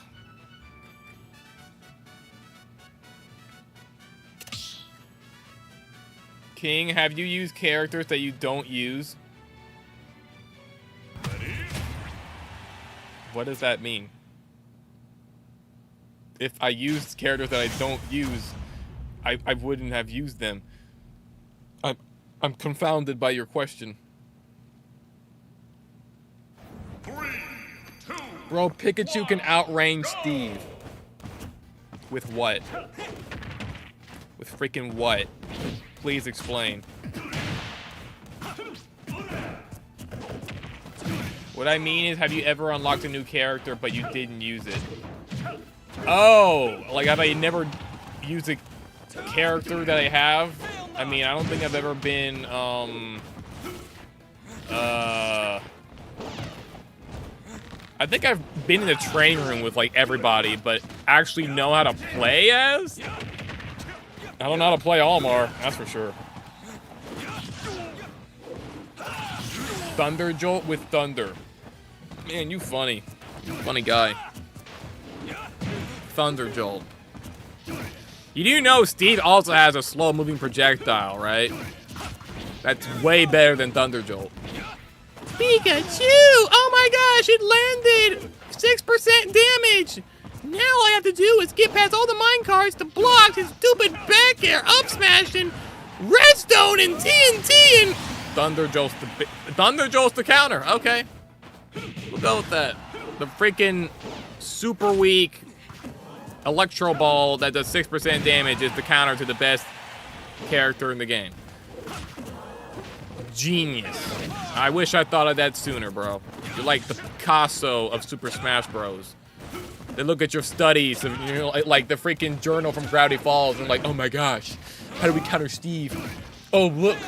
King, have you used characters that you don't use? What does that mean? If I used characters that I don't use, I wouldn't have used them. I'm confounded by your question. 3, 2, Bro, Pikachu can outrange Steve. With what? With freaking what? Please explain. What I mean is, have you ever unlocked a new character but you didn't use it? Oh, like have I never used a character that I have? I mean, I don't think I've ever been, I think I've been in the training room with like everybody, but actually know how to play as? I don't know how to play Almar, that's for sure. Thunder Jolt with thunder. Man, you funny. Funny guy. Thunder Jolt. You do know Steve also has a slow-moving projectile, right? That's way better than Thunder Jolt. Pikachu! Oh my gosh, it landed! 6% damage! Now all I have to do is get past all the minecarts to block his stupid back air up smash and redstone and TNT and... Thunder Jolt's the counter. Okay. We'll go with that. The freaking super weak Electro Ball that does 6% damage is the counter to the best character in the game. Genius. I wish I thought of that sooner, bro. You're like the Picasso of Super Smash Bros. They look at your studies, of, you know, like the freaking journal from Gravity Falls, and like, oh my gosh, how do we counter Steve? Oh, look.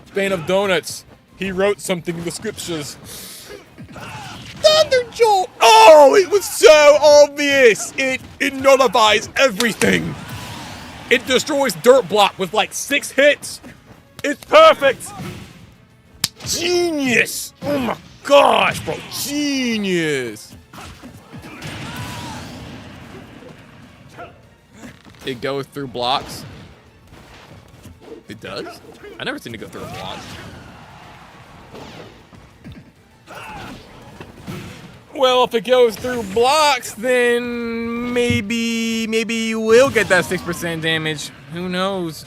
Fan of donuts. He wrote something in the scriptures. Thunder Jolt! Oh, it was so obvious! It nullifies everything! It destroys Dirt Block with like 6 hits! It's perfect! Genius! Oh my gosh, bro! Genius! It goes through blocks. It does? I never seen it go through a block. Well, if it goes through blocks, then maybe you will get that 6% damage. Who knows?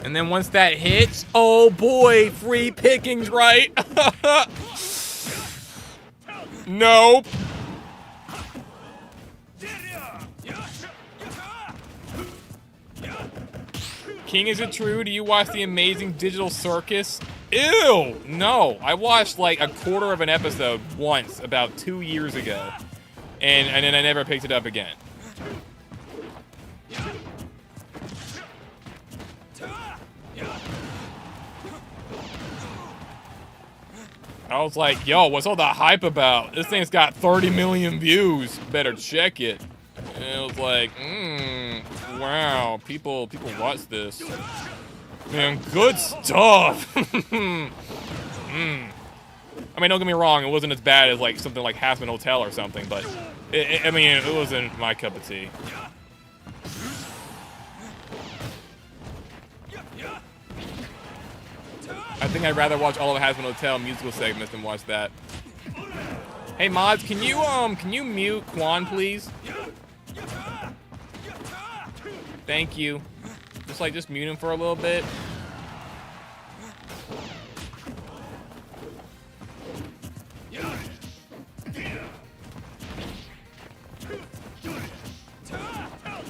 And then once that hits, oh boy, free pickings, right? Nope. King, is it true? Do you watch the Amazing Digital Circus? Ew! No, I watched like a quarter of an episode once, about 2 years ago. And then I never picked it up again. I was like, yo, what's all the hype about? This thing's got 30 million views. Better check it. And it was like, wow, people watch this. Man, good stuff. I mean, don't get me wrong, it wasn't as bad as like something like Hazbin Hotel or something, but I mean, it wasn't my cup of tea. I think I'd rather watch all of Hazbin Hotel musical segments than watch that. Hey mods, can you mute Quan, please? Thank you. Just mute him for a little bit.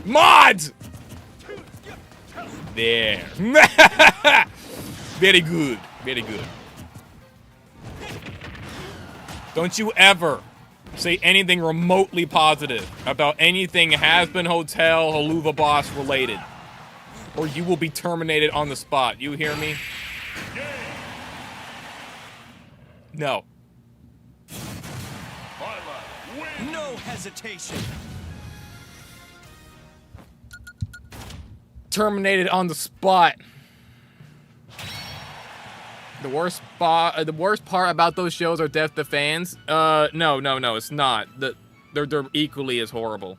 Mods! There. Very good. Very good. Don't you ever say anything remotely positive about anything Hazbin Hotel Haluva Boss related, or you will be terminated on the spot. You hear me? No. No hesitation. Terminated on the spot. The worst part about those shows are death to fans. No, it's not. They're equally as horrible.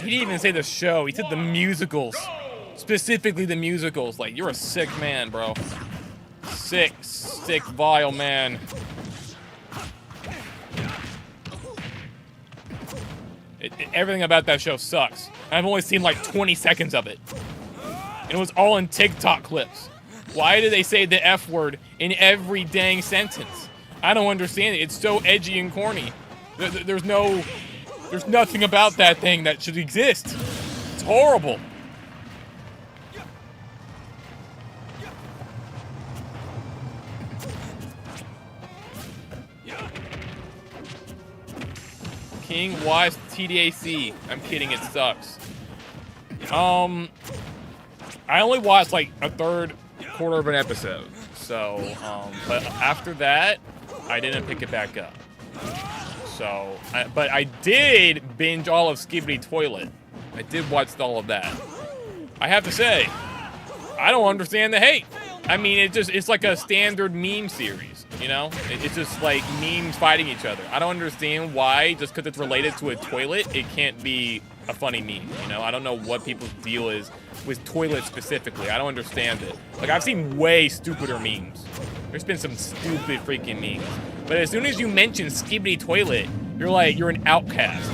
He didn't even say the show. He said the musicals. Specifically the musicals. Like, you're a sick man, bro. Sick, vile man. Everything about that show sucks. I've only seen like 20 seconds of it. And it was all in TikTok clips. Why do they say the F word in every dang sentence? I don't understand it. It's so edgy and corny. There's nothing about that thing that should exist. It's horrible. King watch TDAC. I'm kidding, it sucks. I only watched like a third quarter of an episode. So, but after that, I didn't pick it back up. So, but I did binge all of Skibidi Toilet. I did watch all of that. I have to say, I don't understand the hate. I mean, it's like a standard meme series, you know? It's just like memes fighting each other. I don't understand why, just because it's related to a toilet, it can't be a funny meme, you know? I don't know what people's deal is with toilets specifically. I don't understand it. Like, I've seen way stupider memes. There's been some stupid freaking memes. But as soon as you mention Skibidi Toilet, you're an outcast.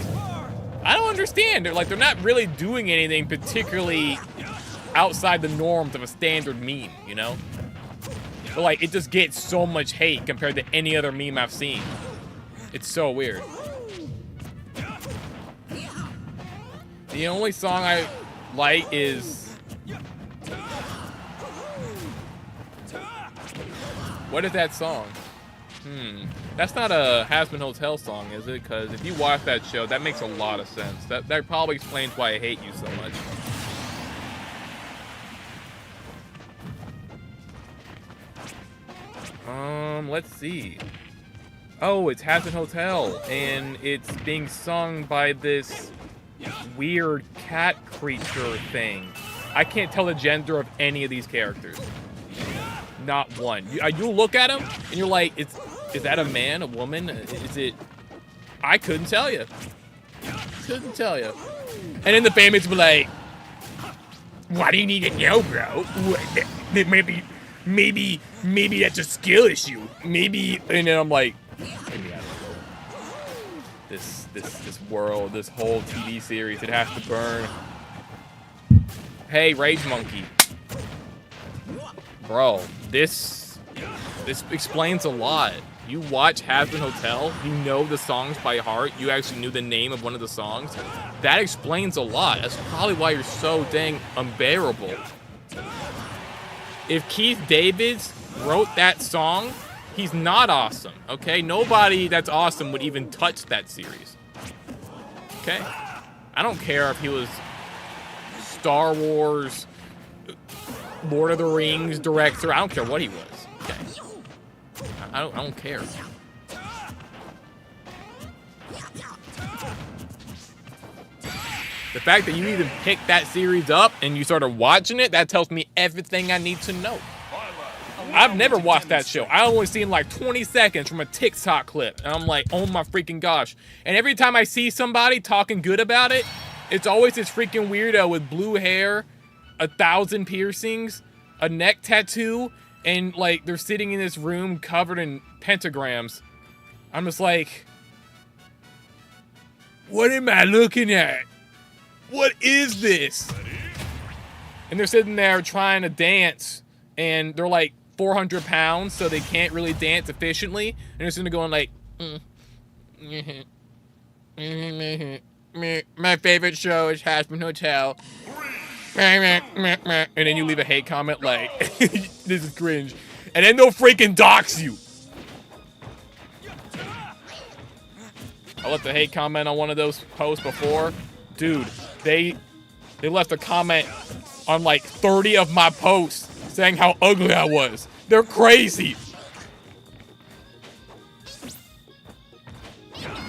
I don't understand. They're not really doing anything particularly outside the norms of a standard meme, you know? But like, it just gets so much hate compared to any other meme I've seen. It's so weird. The only song I like is... What is that song? That's not a Hazbin Hotel song, is it? Because if you watch that show, that makes a lot of sense. That probably explains why I hate you so much. Let's see. Oh, it's Hazbin Hotel, and it's being sung by this weird cat creature thing. I can't tell the gender of any of these characters. Not one. You look at them, and you're like, is that a man, a woman? Is it... I couldn't tell you. Couldn't tell you. And then the famous be like, why do you need to know, bro? Maybe that's a skill issue. Maybe... And then I'm like, maybe I don't know. This world, this whole TV series, it has to burn. Hey, Rage Monkey. Bro, this explains a lot. You watch Hazbin Hotel, you know the songs by heart, you actually knew the name of one of the songs. That explains a lot. That's probably why you're so dang unbearable. If Keith Davids wrote that song, he's not awesome, okay? Nobody that's awesome would even touch that series. Okay? I don't care if he was Star Wars, Lord of the Rings director. I don't care what he was. Okay. I don't care. The fact that you even picked that series up and you started watching it, that tells me everything I need to know. I've never watched that show. I only seen like 20 seconds from a TikTok clip. And I'm like, oh my freaking gosh. And every time I see somebody talking good about it, it's always this freaking weirdo with blue hair, 1,000 piercings, a neck tattoo, and like they're sitting in this room covered in pentagrams. I'm just like, what am I looking at? What is this? And they're sitting there trying to dance, and they're like 400 pounds, so they can't really dance efficiently. And they're sitting there going like, my favorite show is Hazbin Hotel. And then you leave a hate comment like, this is cringe. And then they'll freaking dox you. I left a hate comment on one of those posts before. Dude, they left a comment on like 30 of my posts saying how ugly I was. They're crazy.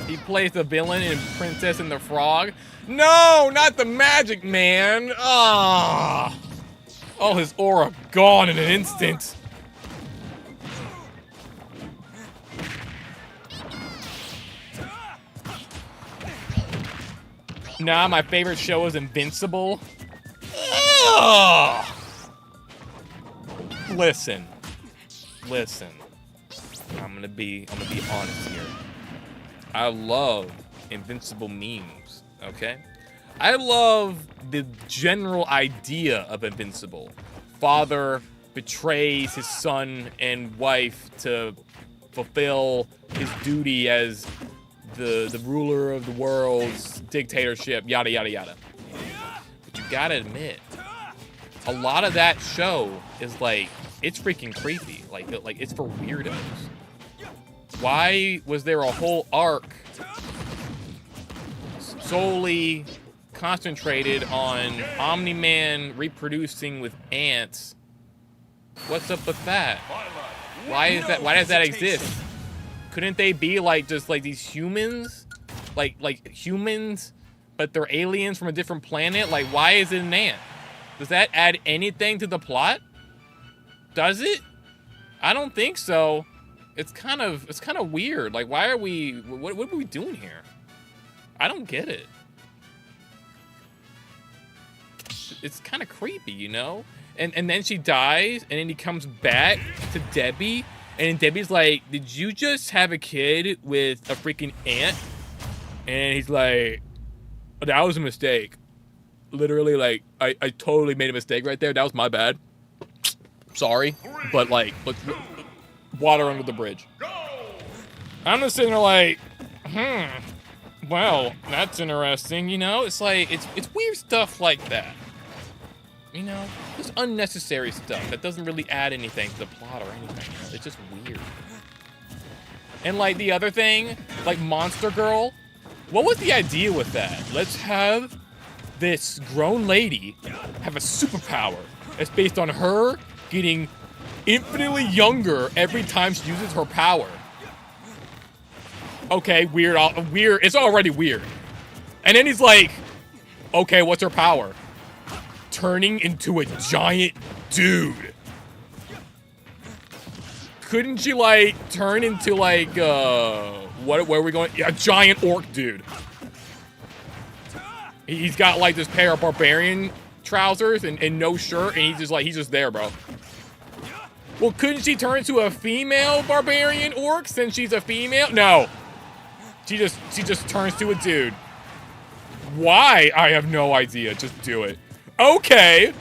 He plays the villain in Princess and the Frog. No, not the Magic Man. Ah, all his aura gone in an instant. Nah, my favorite show is Invincible. Ugh. Listen. I'm gonna be honest here. I love Invincible memes, okay? I love the general idea of Invincible. Father betrays his son and wife to fulfill his duty as the ruler of the world's dictatorship, yada, yada, yada. you gotta admit, a lot of that show is like, it's freaking creepy. Like it's for weirdos. Why was there a whole arc solely concentrated on Omni-Man reproducing with ants? What's up with that? Why does that exist? Couldn't they be like just like these humans? Like humans, but they're aliens from a different planet? Like, why is it an ant? Does that add anything to the plot? Does it? I don't think so. It's kind of weird. Like, why are we, what are we doing here? I don't get it. It's kind of creepy, you know? And then she dies, and then he comes back to Debbie, and Debbie's like, did you just have a kid with a freaking ant? And he's like, that was a mistake. Literally, like, I totally made a mistake right there. That was my bad. Sorry. But, like, let's water under the bridge. I'm just sitting there like, well, that's interesting, you know? It's like, it's weird stuff like that. You know, just unnecessary stuff that doesn't really add anything to the plot or anything. It's just weird. And like the other thing, like Monster Girl, what was the idea with that? Let's have this grown lady have a superpower that's based on her getting infinitely younger every time she uses her power. Okay, weird. It's already weird. And then he's like, okay, what's her power? Turning into a giant dude. Couldn't she like turn into like where are we going? Yeah, a giant orc dude. He's got like this pair of barbarian trousers and no shirt, and he's just there, bro. Well, couldn't she turn into a female barbarian orc since she's a female? No. She just turns to a dude. Why? I have no idea. Just do it. Okay.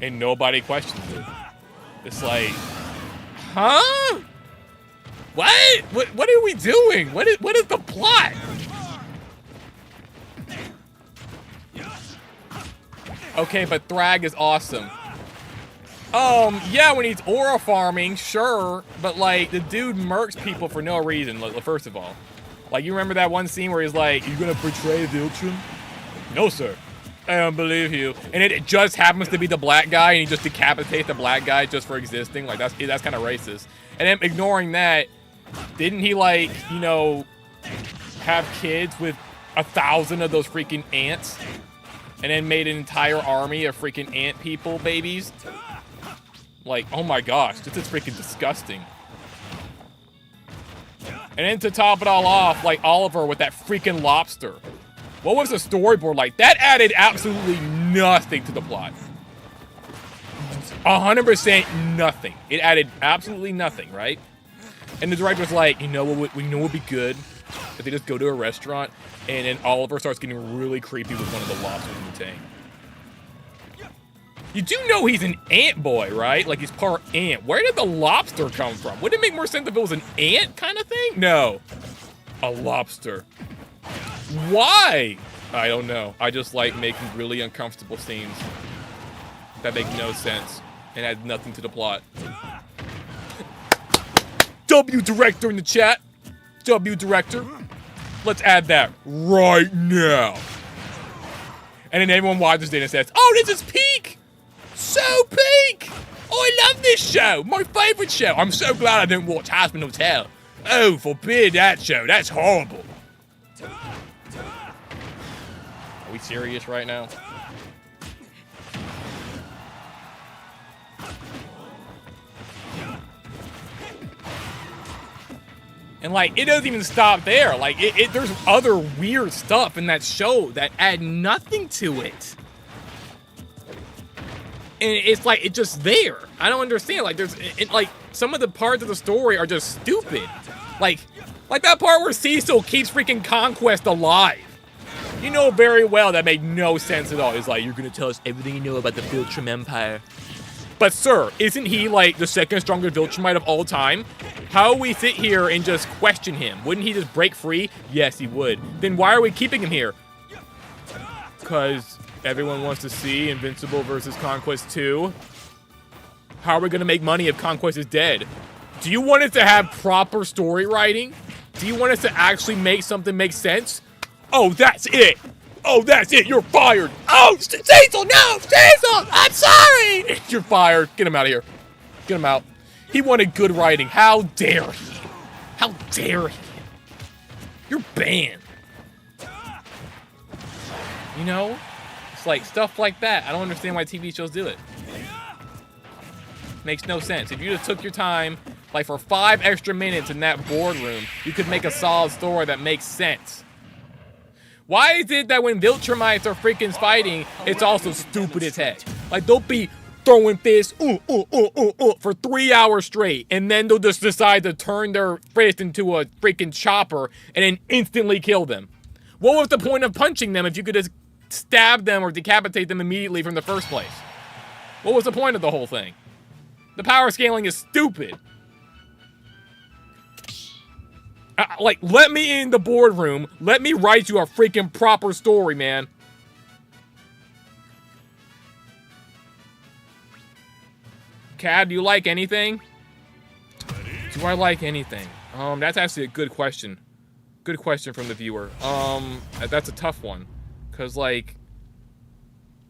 And nobody questions it. It's like, huh? What? What are we doing? What is the plot? Okay, but Thrag is awesome. Yeah, when he's aura farming, sure, but like the dude murks people for no reason. First of all, like you remember that one scene where he's like, "You gonna betray Viltrum?" No, sir. I don't believe you. And it just happens to be the black guy, and he just decapitates the black guy just for existing. Like that's kind of racist. And then ignoring that, didn't he like, you know, have kids with 1,000 of those freaking ants, and then made an entire army of freaking ant people babies? Like, oh my gosh, this is freaking disgusting. And then to top it all off, like Oliver with that freaking lobster. What was the storyboard like? That added absolutely nothing to the plot. 100% nothing. It added absolutely nothing, right? And the director's like, you know what would be good? If they just go to a restaurant and then Oliver starts getting really creepy with one of the lobsters in the tank. You do know he's an ant boy, right? Like he's part ant. Where did the lobster come from? Wouldn't it make more sense if it was an ant kind of thing? No. A lobster. Why? I don't know. I just like making really uncomfortable scenes that make no sense and add nothing to the plot. W director in the chat. W director. Let's add that right now. And then everyone watches it and says, oh, this is peak. So peak. Oh, I love this show. My favorite show. I'm so glad I didn't watch Hazbin Hotel. Oh, forbid that show. That's horrible. Are we serious right now? And like, it doesn't even stop there. Like, there's other weird stuff in that show that add nothing to it. And it's like, it's just there. I don't understand. Like, like, some of the parts of the story are just stupid. Like that part where Cecil keeps freaking Conquest alive. You know very well that made no sense at all. It's like, you're gonna tell us everything you know about the Viltrum Empire. But sir, isn't he like the second strongest Viltrumite of all time? How we sit here and just question him? Wouldn't he just break free? Yes, he would. Then why are we keeping him here? Because Everyone wants to see Invincible versus Conquest 2. How are we going to make money if Conquest is dead? Do you want us to have proper story writing? Do you want us to actually make something make sense? Oh, that's it. Oh, that's it. You're fired. Oh, Cecil, no, Cecil, I'm sorry. You're fired. Get him out of here. Get him out. He wanted good writing. How dare he? How dare he? You're banned. You know? It's like stuff like that. I don't understand why TV shows do it. Makes no sense. If you just took your time, like for 5 extra minutes in that boardroom, you could make a solid story that makes sense. Why is it that when Viltrumites are freaking fighting, it's also stupid as heck? Like, they'll be throwing fists for 3 hours straight, and then they'll just decide to turn their fist into a freaking chopper and then instantly kill them. What was the point of punching them if you could just stab them or decapitate them immediately from the first place? What was the point of the whole thing? The power scaling is stupid. Like, let me in the boardroom. Let me write you a freaking proper story, man. Cad, do you like anything? Do I like anything? That's actually a good question. Good question from the viewer. That's a tough one. Because, like,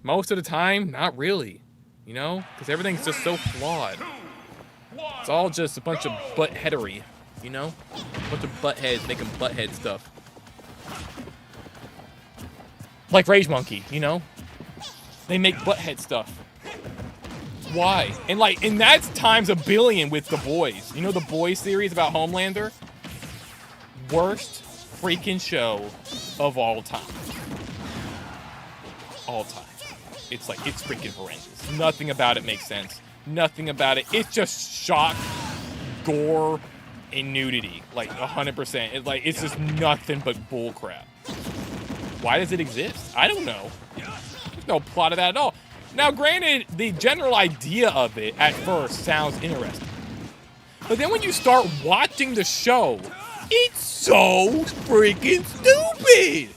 most of the time, not really. You know? Because everything's just so flawed. It's all just a bunch of buttheadery. You know? A bunch of buttheads making butthead stuff. Like Rage Monkey, you know? They make butthead stuff. Why? And that's times a billion with The Boys. You know the Boys series about Homelander? Worst freaking show of all time. All time. It's freaking horrendous. Nothing about it makes sense. Nothing about it. It's just shock, gore, and nudity. Like, 100%. It's just nothing but bullcrap. Why does it exist? I don't know. There's no plot of that at all. Now, granted, the general idea of it at first sounds interesting. But then when you start watching the show, it's so freaking stupid.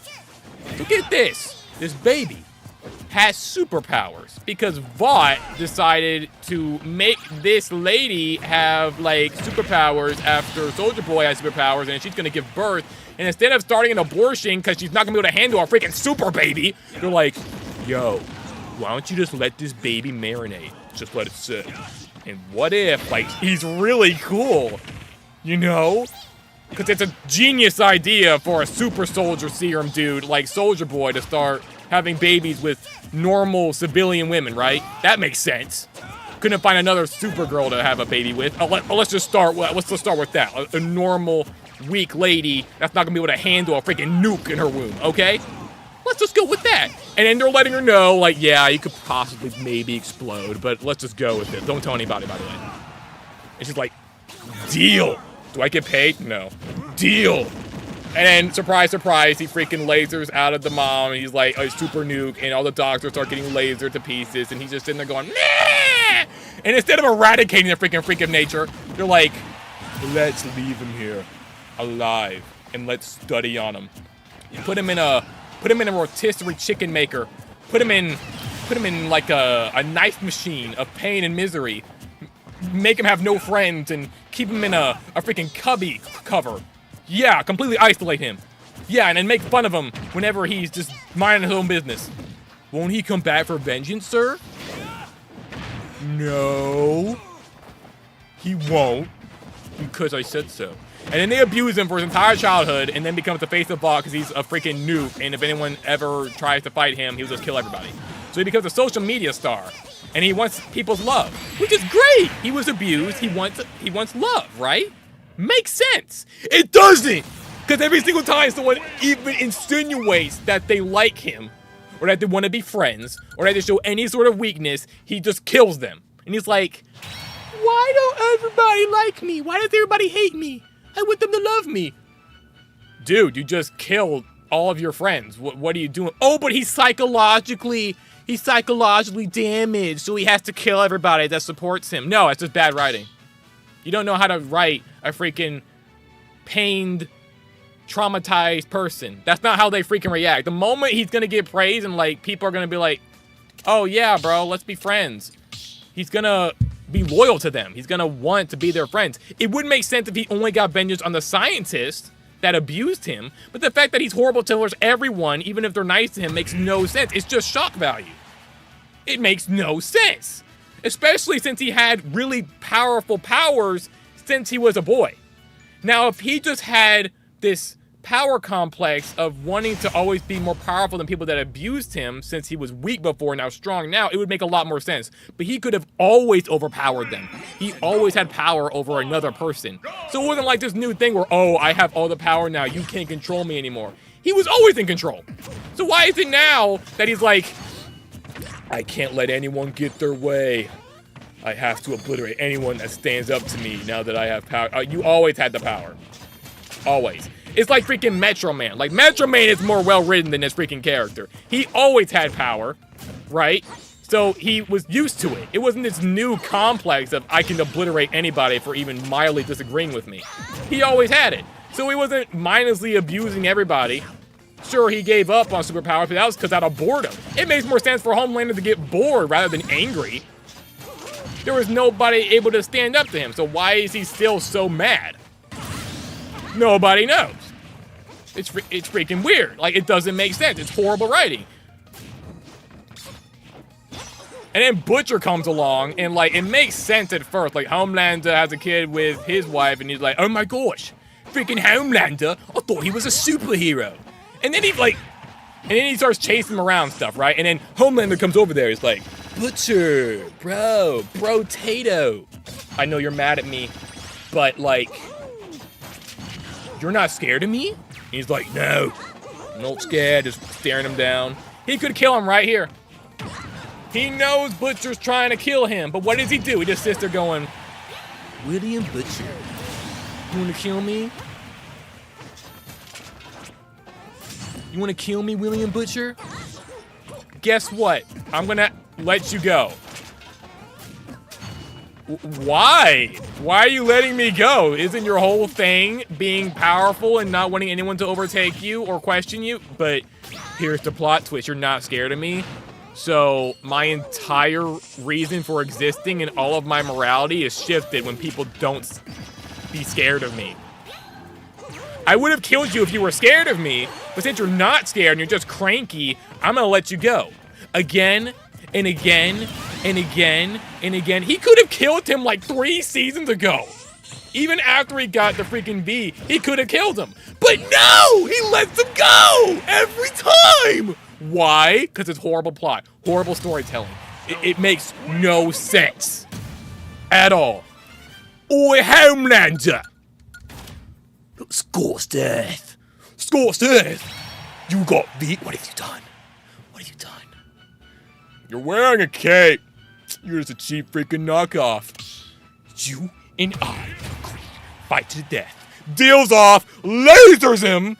So get this. This baby has superpowers because Vought decided to make this lady have, like, superpowers after Soldier Boy has superpowers, and she's gonna give birth. And instead of starting an abortion because she's not gonna be able to handle a freaking super baby, they're like, yo, why don't you just let this baby marinate? Just let it sit. And what if, like, he's really cool, you know? Because it's a genius idea for a super soldier serum dude like Soldier Boy to start having babies with normal civilian women, right? That makes sense. Couldn't find another Supergirl to have a baby with. Let's just start with that. A normal, weak lady that's not gonna be able to handle a freaking nuke in her womb, okay? Let's just go with that. And then they're letting her know, like, yeah, you could possibly maybe explode, but let's just go with it. Don't tell anybody, by the way. And she's like, deal. Do I get paid? No. Deal. And then, surprise, surprise, he freaking lasers out of the mom, and he's like a super nuke, and all the doctors start getting lasered to pieces, and he's just sitting there going, nah! And instead of eradicating the freaking freak of nature, they're like, let's leave him here, alive, and let's study on him. Put him in a rotisserie chicken maker. Put him in like a knife machine of pain and misery. Make him have no friends and keep him in a freaking cubby cover. Yeah, completely isolate him. Yeah, and then make fun of him whenever he's just minding his own business. Won't he come back for vengeance, sir? No. He won't. Because I said so. And then they abuse him for his entire childhood and then becomes the face of Vought because he's a freaking nuke. And if anyone ever tries to fight him, he'll just kill everybody. So he becomes a social media star. And he wants people's love, which is great. He was abused. He wants love, right? Makes sense. It doesn't. Because every single time someone even insinuates that they like him or that they want to be friends or that they show any sort of weakness, he just kills them. And he's like, why don't everybody like me? Why does everybody hate me? I want them to love me. Dude, you just killed all of your friends. What are you doing? Oh, but he's psychologically damaged, so he has to kill everybody that supports him. No, it's just bad writing. You don't know how to write a freaking pained traumatized person. That's not how they freaking react. The moment he's gonna get praised and like people are gonna be like, oh yeah, bro, let's be friends. He's gonna be loyal to them. He's gonna want to be their friends. It wouldn't make sense if he only got vengeance on the scientist that abused him, but the fact that he's horrible towards everyone, even if they're nice to him, makes no sense. It's just shock value. It makes no sense. Especially since he had really powerful powers since he was a boy. Now, if he just had this power complex of wanting to always be more powerful than people that abused him since he was weak before, now strong now, it would make a lot more sense. But he could have always overpowered them. He always had power over another person. So it wasn't like this new thing where, oh, I have all the power now, you can't control me anymore. He was always in control. So why is it now that he's like, I can't let anyone get their way. I have to obliterate anyone that stands up to me now that I have power. You always had the power. Always. It's like freaking Metro Man. Like, Metro Man is more well-written than this freaking character. He always had power, right? So he was used to it. It wasn't this new complex of I can obliterate anybody for even mildly disagreeing with me. He always had it. So he wasn't mindlessly abusing everybody. Sure, he gave up on superpowers, but that was because out of boredom. It makes more sense for Homelander to get bored rather than angry. There was nobody able to stand up to him, so why is he still so mad? Nobody knows. It's freaking weird. Like, it doesn't make sense. It's horrible writing. And then Butcher comes along, and, like, it makes sense at first. Like, Homelander has a kid with his wife, and he's like, oh my gosh, freaking Homelander, I thought he was a superhero. And then he starts chasing him around stuff, right? And then Homelander comes over there, he's like, Butcher, bro-tato. I know you're mad at me, but, like, you're not scared of me? And he's like, no, I'm not scared, just staring him down. He could kill him right here. He knows Butcher's trying to kill him, but what does he do? He just sits there going, William Butcher, you wanna kill me? You wanna kill me, William Butcher? Guess what? I'm gonna let you go. Why? Why are you letting me go? Isn't your whole thing being powerful and not wanting anyone to overtake you or question you? But here's the plot twist. You're not scared of me. So my entire reason for existing and all of my morality is shifted when people don't be scared of me. I would have killed you if you were scared of me, but since you're not scared and you're just cranky, I'm gonna let you go. Again and again and again and again. He could have killed him like 3 seasons ago. Even after he got the freaking V, he could have killed him. But no! He lets him go! Every time! Why? Because it's horrible plot. Horrible storytelling. It makes no sense. At all. Oi, Homelander! Scorched Earth. Scorched Earth! You got V. What have you done? What have you done? You're wearing a cape. You're just a cheap freaking knockoff. You and I agree. Fight to the death. Deals off. Lasers him.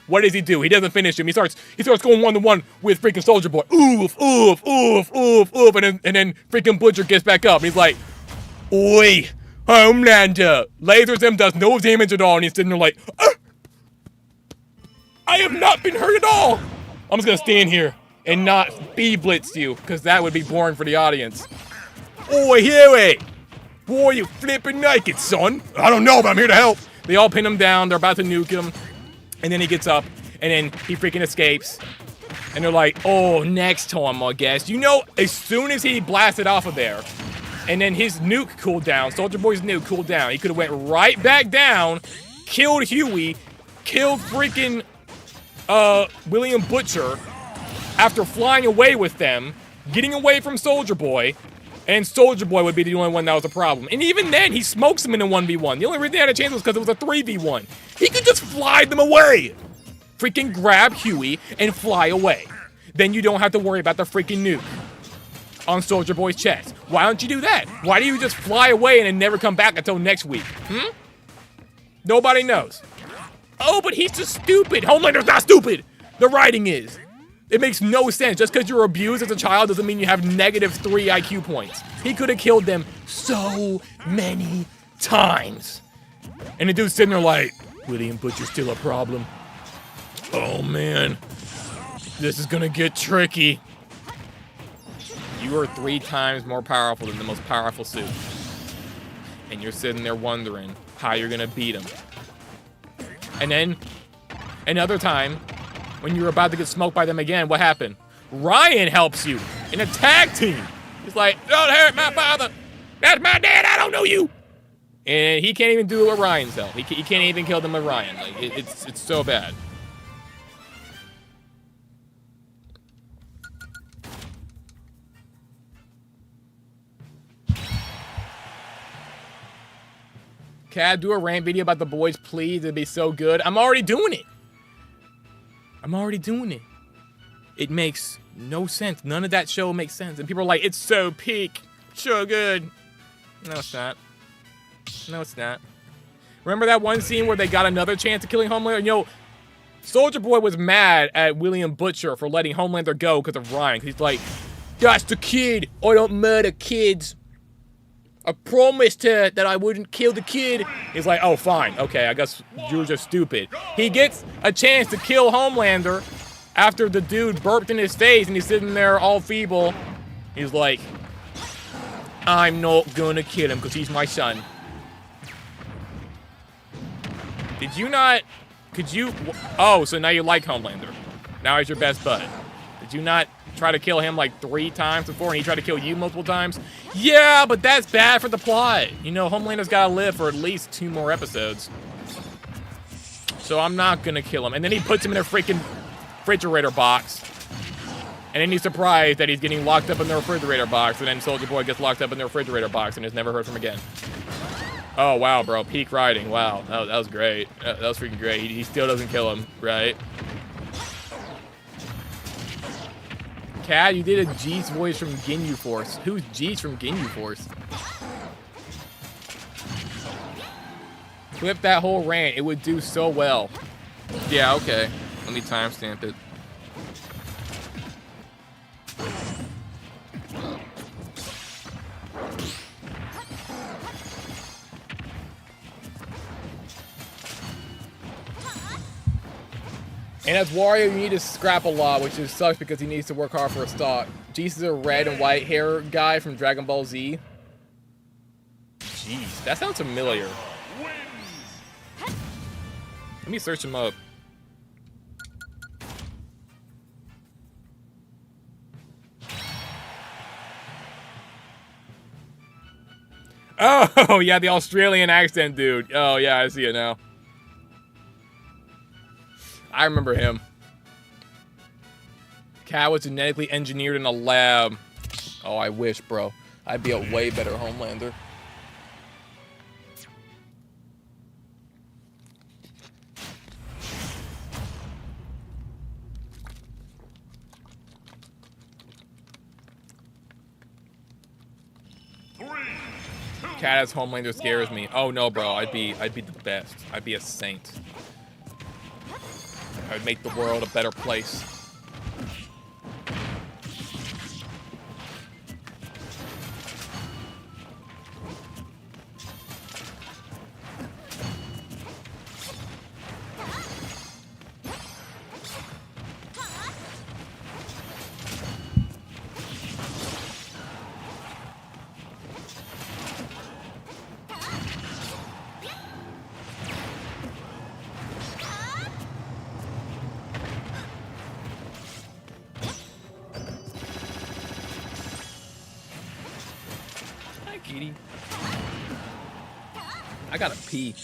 What does he do? He doesn't finish him. He starts going one-to-one with freaking Soldier Boy. Oof, oof, oof, oof, oof. And then freaking Butcher gets back up. And he's like, oi, Homelander. Lasers him, does no damage at all. And he's sitting there like, I have not been hurt at all. I'm just going to stand here and not blitz you, because that would be boring for the audience. Oi, Huey. Boy, you flipping naked, son. I don't know, but I'm here to help. They all pin him down. They're about to nuke him. And then he gets up, and then he freaking escapes. And they're like, oh, next time, I guess. You know, as soon as he blasted off of there, and then his nuke cooled down, Soldier Boy's nuke cooled down, he could have went right back down, killed Huey, killed freaking William Butcher, after flying away with them, getting away from Soldier Boy, and Soldier Boy would be the only one that was a problem. And even then, he smokes him in a 1v1. The only reason they had a chance was because it was a 3v1. He could just fly them away. Freaking grab Huey and fly away. Then you don't have to worry about the freaking nuke on Soldier Boy's chest. Why don't you do that? Why do you just fly away and then never come back until next week? Nobody knows. Oh, but he's just stupid. Homelander's not stupid. The writing is. It makes no sense. Just because you're abused as a child doesn't mean you have -3 IQ points. He could have killed them so many times. And the dude's sitting there like, William Butcher's still a problem. Oh, man. This is gonna get tricky. You are 3 times more powerful than the most powerful suit. And you're sitting there wondering how you're gonna beat him. And then, another time, when you're about to get smoked by them again, what happened? Ryan helps you in a tag team. He's like, don't hurt my father. That's my dad, I don't know you. And he can't even do it with Ryan's help. He can't even kill them with Ryan. Like, it's so bad. Can I do a rant video about the boys, please? It'd be so good. I'm already doing it. It makes no sense. None of that show makes sense. And people are like, it's so peak. So good. No, it's not. No, it's not. Remember that one scene where they got another chance of killing Homelander? You know, Soldier Boy was mad at William Butcher for letting Homelander go because of Ryan. He's like, that's the kid. I don't murder kids. I promised her that I wouldn't kill the kid. He's like, oh, fine. Okay, I guess you're just stupid. He gets a chance to kill Homelander after the dude burped in his face and he's sitting there all feeble. He's like, I'm not gonna kill him because he's my son. Did you not... Could you... Oh, so now you like Homelander. Now he's your best bud. Did you not try to kill him like 3 times before and he tried to kill you multiple times? Yeah, but that's bad for the plot. You know, Homelander's gotta live for at least 2 more episodes. So I'm not gonna kill him. And then he puts him in a freaking refrigerator box. And then he's surprised that he's getting locked up in the refrigerator box. And then Soldier Boy gets locked up in the refrigerator box and is never heard from again. Oh, wow, bro. Peak writing. Wow. That was great. That was freaking great. He still doesn't kill him, right? Cat, you did a G's voice from Ginyu Force. Who's G's from Ginyu Force? Clip that whole rant. It would do so well. Yeah, okay. Let me timestamp it. And as Wario, you need to scrap a lot, which just sucks because he needs to work hard for a stock. Jeez is a red and white hair guy from Dragon Ball Z. Jeez, that sounds familiar. Let me search him up. Oh, yeah, the Australian accent dude. Oh, yeah, I see it now. I remember him. Cat was genetically engineered in a lab. Oh, I wish, bro. I'd be a way better Homelander. Cat as Homelander scares me. Oh no, bro. I'd be the best. I'd be a saint. I'd make the world a better place. Kitty. I gotta pee.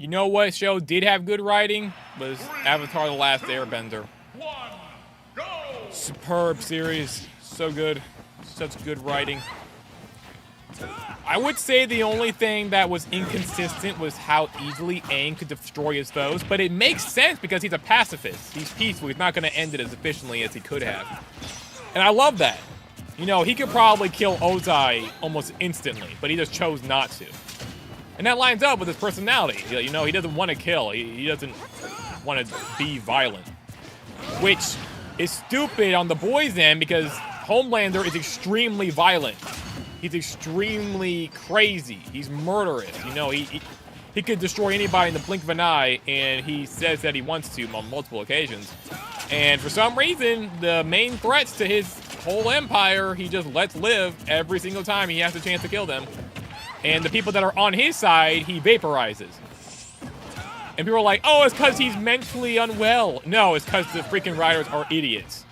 You know what show did have good writing? Was Avatar: The Last Airbender. 1, go! Superb series. So good. Such good writing. I would say the only thing that was inconsistent was how easily Aang could destroy his foes, but it makes sense because he's a pacifist. He's peaceful. He's not going to end it as efficiently as he could have. And I love that. You know, he could probably kill Ozai almost instantly, but he just chose not to. And that lines up with his personality. You know, he doesn't want to kill. He doesn't want to be violent. Which is stupid on the boys' end because Homelander is extremely violent. He's extremely crazy. He's murderous. You know, he could destroy anybody in the blink of an eye, and he says that he wants to on multiple occasions. And for some reason, the main threats to his whole empire, he just lets live every single time he has a chance to kill them. And the people that are on his side, he vaporizes. And people are like, oh, it's because he's mentally unwell. No, it's because the freaking writers are idiots.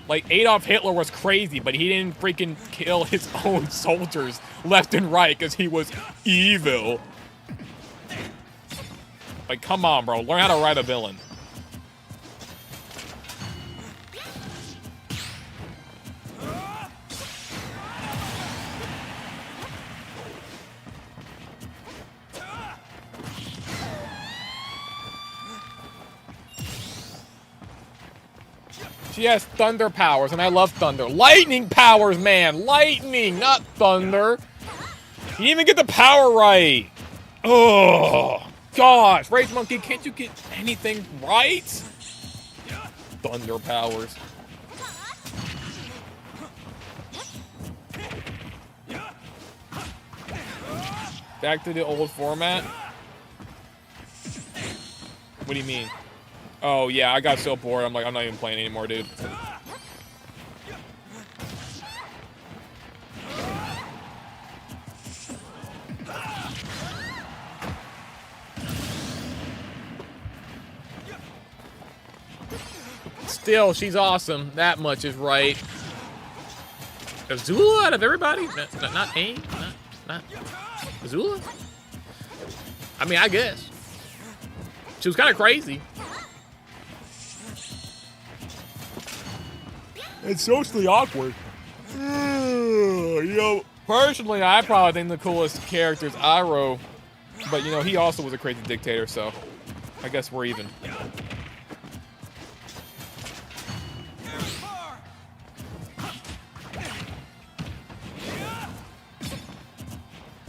Like, Adolf Hitler was crazy, but he didn't freaking kill his own soldiers left and right because he was evil. Like, come on, bro. Learn how to write a villain. She has thunder powers, and I love thunder. Lightning powers, man! Lightning, not thunder! You didn't even get the power right! Oh, gosh! Rage Monkey, can't you get anything right? Thunder powers. Back to the old format? What do you mean? Oh, yeah, I got so bored. I'm like, I'm not even playing anymore, dude. Still, she's awesome. That much is right. Azula out of everybody? Not Aang? Not Azula? I mean, I guess. She was kind of crazy. It's socially awkward. You know, personally, I probably think the coolest character is Iroh. But, you know, he also was a crazy dictator, so I guess we're even.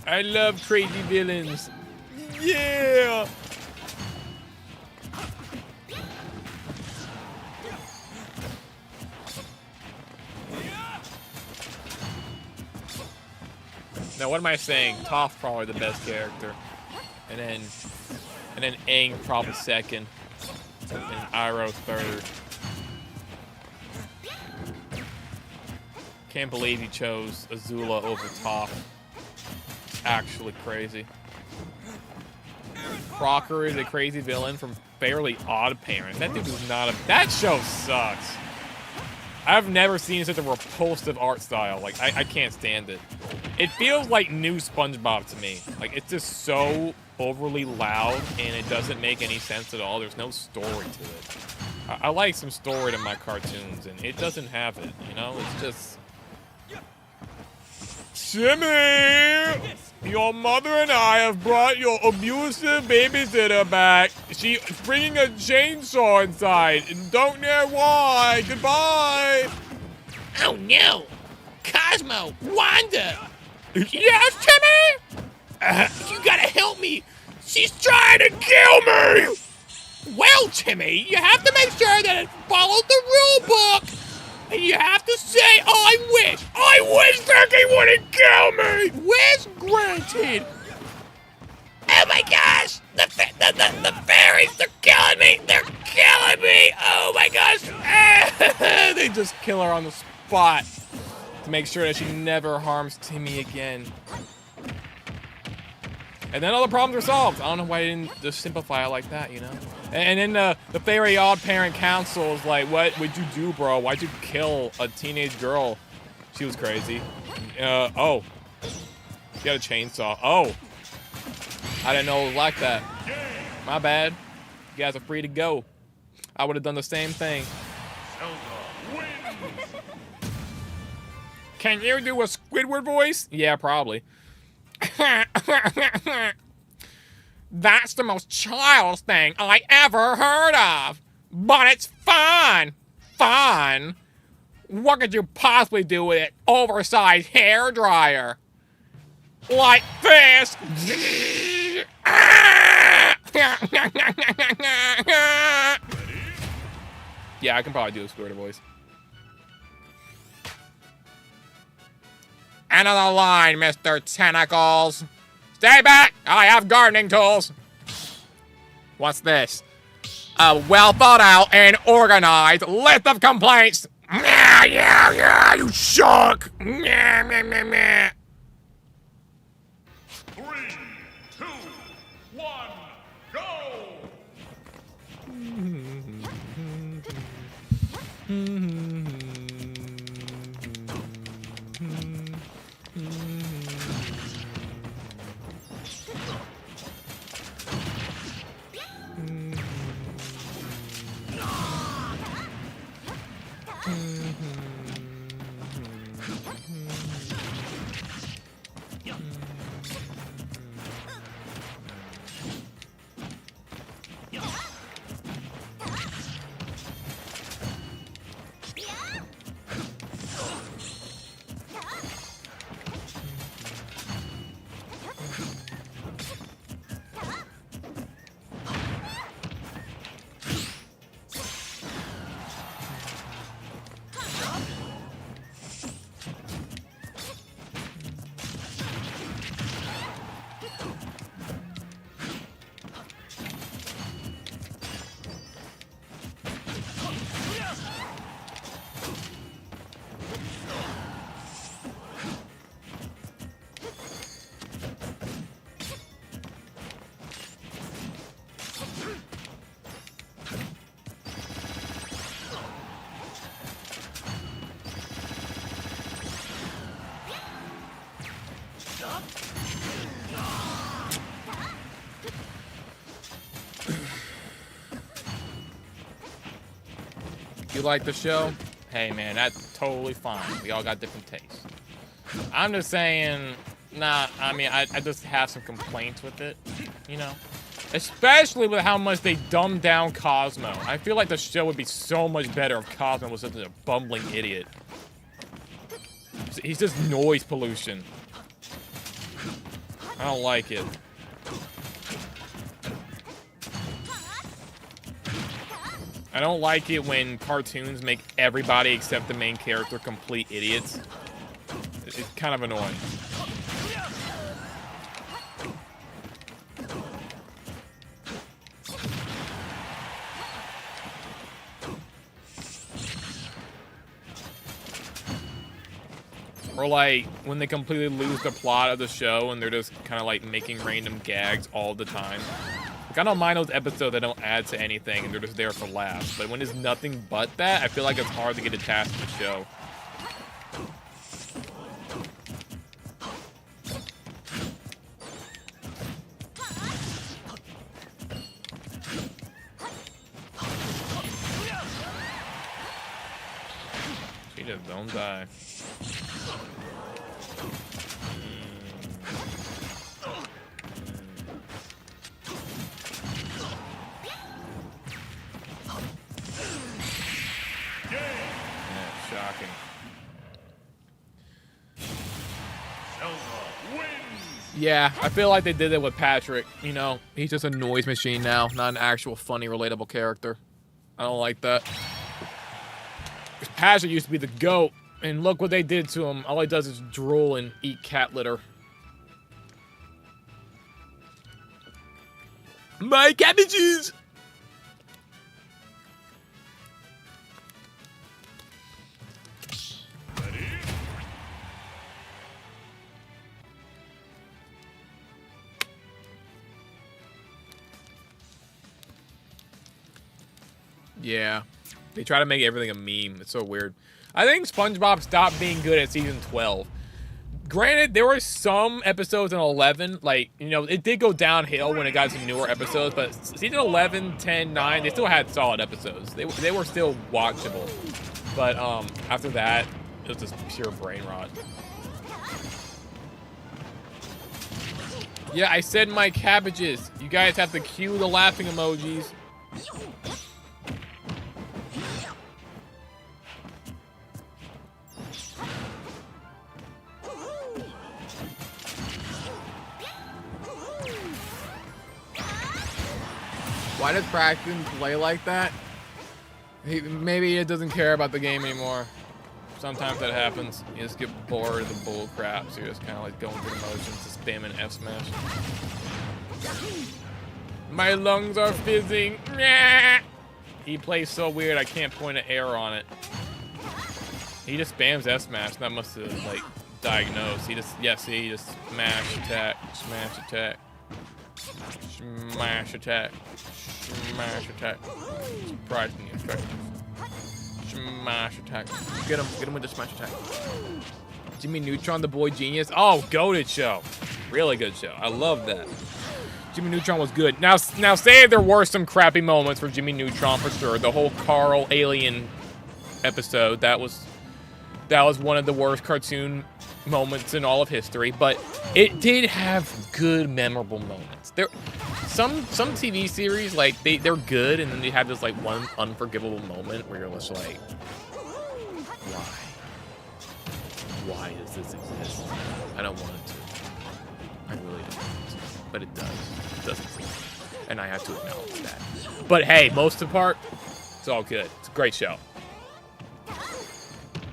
I love crazy villains. Yeah! Now, what am I saying? Toph probably the best character, and then Aang probably second, and Iroh third. Can't believe he chose Azula over Toph. Actually crazy. Crocker is a crazy villain from Fairly Odd Parents. That dude is not a. That show sucks. I've never seen such a repulsive art style. Like, I can't stand it. It feels like new SpongeBob to me. Like, it's just so overly loud, and it doesn't make any sense at all. There's no story to it. I like some story to my cartoons, and it doesn't have it, you know? It's just... Jimmy! Your mother and I have brought your abusive babysitter back. She's bringing a chainsaw inside, and don't know why. Goodbye! Oh no! Cosmo! Wanda! Yes, Timmy? You gotta help me! She's trying to kill me! Well, Timmy, you have to make sure that it follows the rule book! And you have to say, I wish Becky wouldn't kill me! Wish granted! Oh my gosh! The fairies, they're killing me! They're killing me! Oh my gosh! They just kill her on the spot to make sure that she never harms Timmy again. And then all the problems are solved. I don't know why I didn't just simplify it like that, you know? And then the Fairy Odd Parent Council is like, what would you do, bro? Why'd you kill a teenage girl? She was crazy. Oh. She had a chainsaw. Oh. I didn't know it was like that. My bad. You guys are free to go. I would have done the same thing. Zelda wins. Can you do a Squidward voice? Yeah, probably. That's the most childish thing I ever heard of. But it's fun. Fun? What could you possibly do with an oversized hairdryer? Like this. Yeah, I can probably do a Squidward voice. End of the line, Mr. Tentacles. Stay back! I have gardening tools. What's this? A well thought out and organized list of complaints. Yeah, you suck. 3, 2, 1, go. You like the show? Hey man, that's totally fine. We all got different tastes. I'm just saying, nah, I mean, I just have some complaints with it, you know? Especially with how much they dumbed down Cosmo. I feel like the show would be so much better if Cosmo was such a bumbling idiot. He's just noise pollution. I don't like it. I don't like it when cartoons make everybody except the main character complete idiots. It's kind of annoying. Or like when they completely lose the plot of the show and they're just kind of like making random gags all the time. Like, I don't mind those episodes that don't add to anything and they're just there for laughs. But when it's nothing but that, I feel like it's hard to get attached to the show. She just don't die. Shocking. Zelda wins. Yeah, I feel like they did it with Patrick. You know, he's just a noise machine now, not an actual funny, relatable character. I don't like that. Patrick used to be the GOAT, and look what they did to him. All he does is drool and eat cat litter. My cabbages! Yeah. They try to make everything a meme. It's so weird. I think SpongeBob stopped being good at season 12. Granted, there were some episodes in 11, like, you know, it did go downhill when it got to newer episodes, but season 11, 10, 9, they still had solid episodes. They were still watchable. But after that, it was just pure brain rot. Yeah, I said my cabbages. You guys have to cue the laughing emojis. Why does Braxton play like that? Maybe he doesn't care about the game anymore. Sometimes that happens. You just get bored of the bull crap, so you're just kind of like going through the motions, just spamming F smash. My lungs are fizzing. He plays so weird, I can't point an arrow on it. He just spams F smash. That must have like diagnosed. He just see, he just smash attack, smash attack, smash attack. Smash attack. Surprisingly effective. Smash attack. Get him with the smash attack. Jimmy Neutron, the boy genius. Oh, goated show. Really good show. I love that. Jimmy Neutron was good. Now say there were some crappy moments for Jimmy Neutron for sure. The whole Carl alien episode, that was one of the worst cartoon moments in all of history, but it did have good memorable moments. There some TV series, like they're good, and then they have this like one unforgivable moment where you're just like, why does this exist? I don't want it to. I really don't want it to, but it does. It does exist, and I have to acknowledge that. But hey, most of the part, it's all good. It's a great show.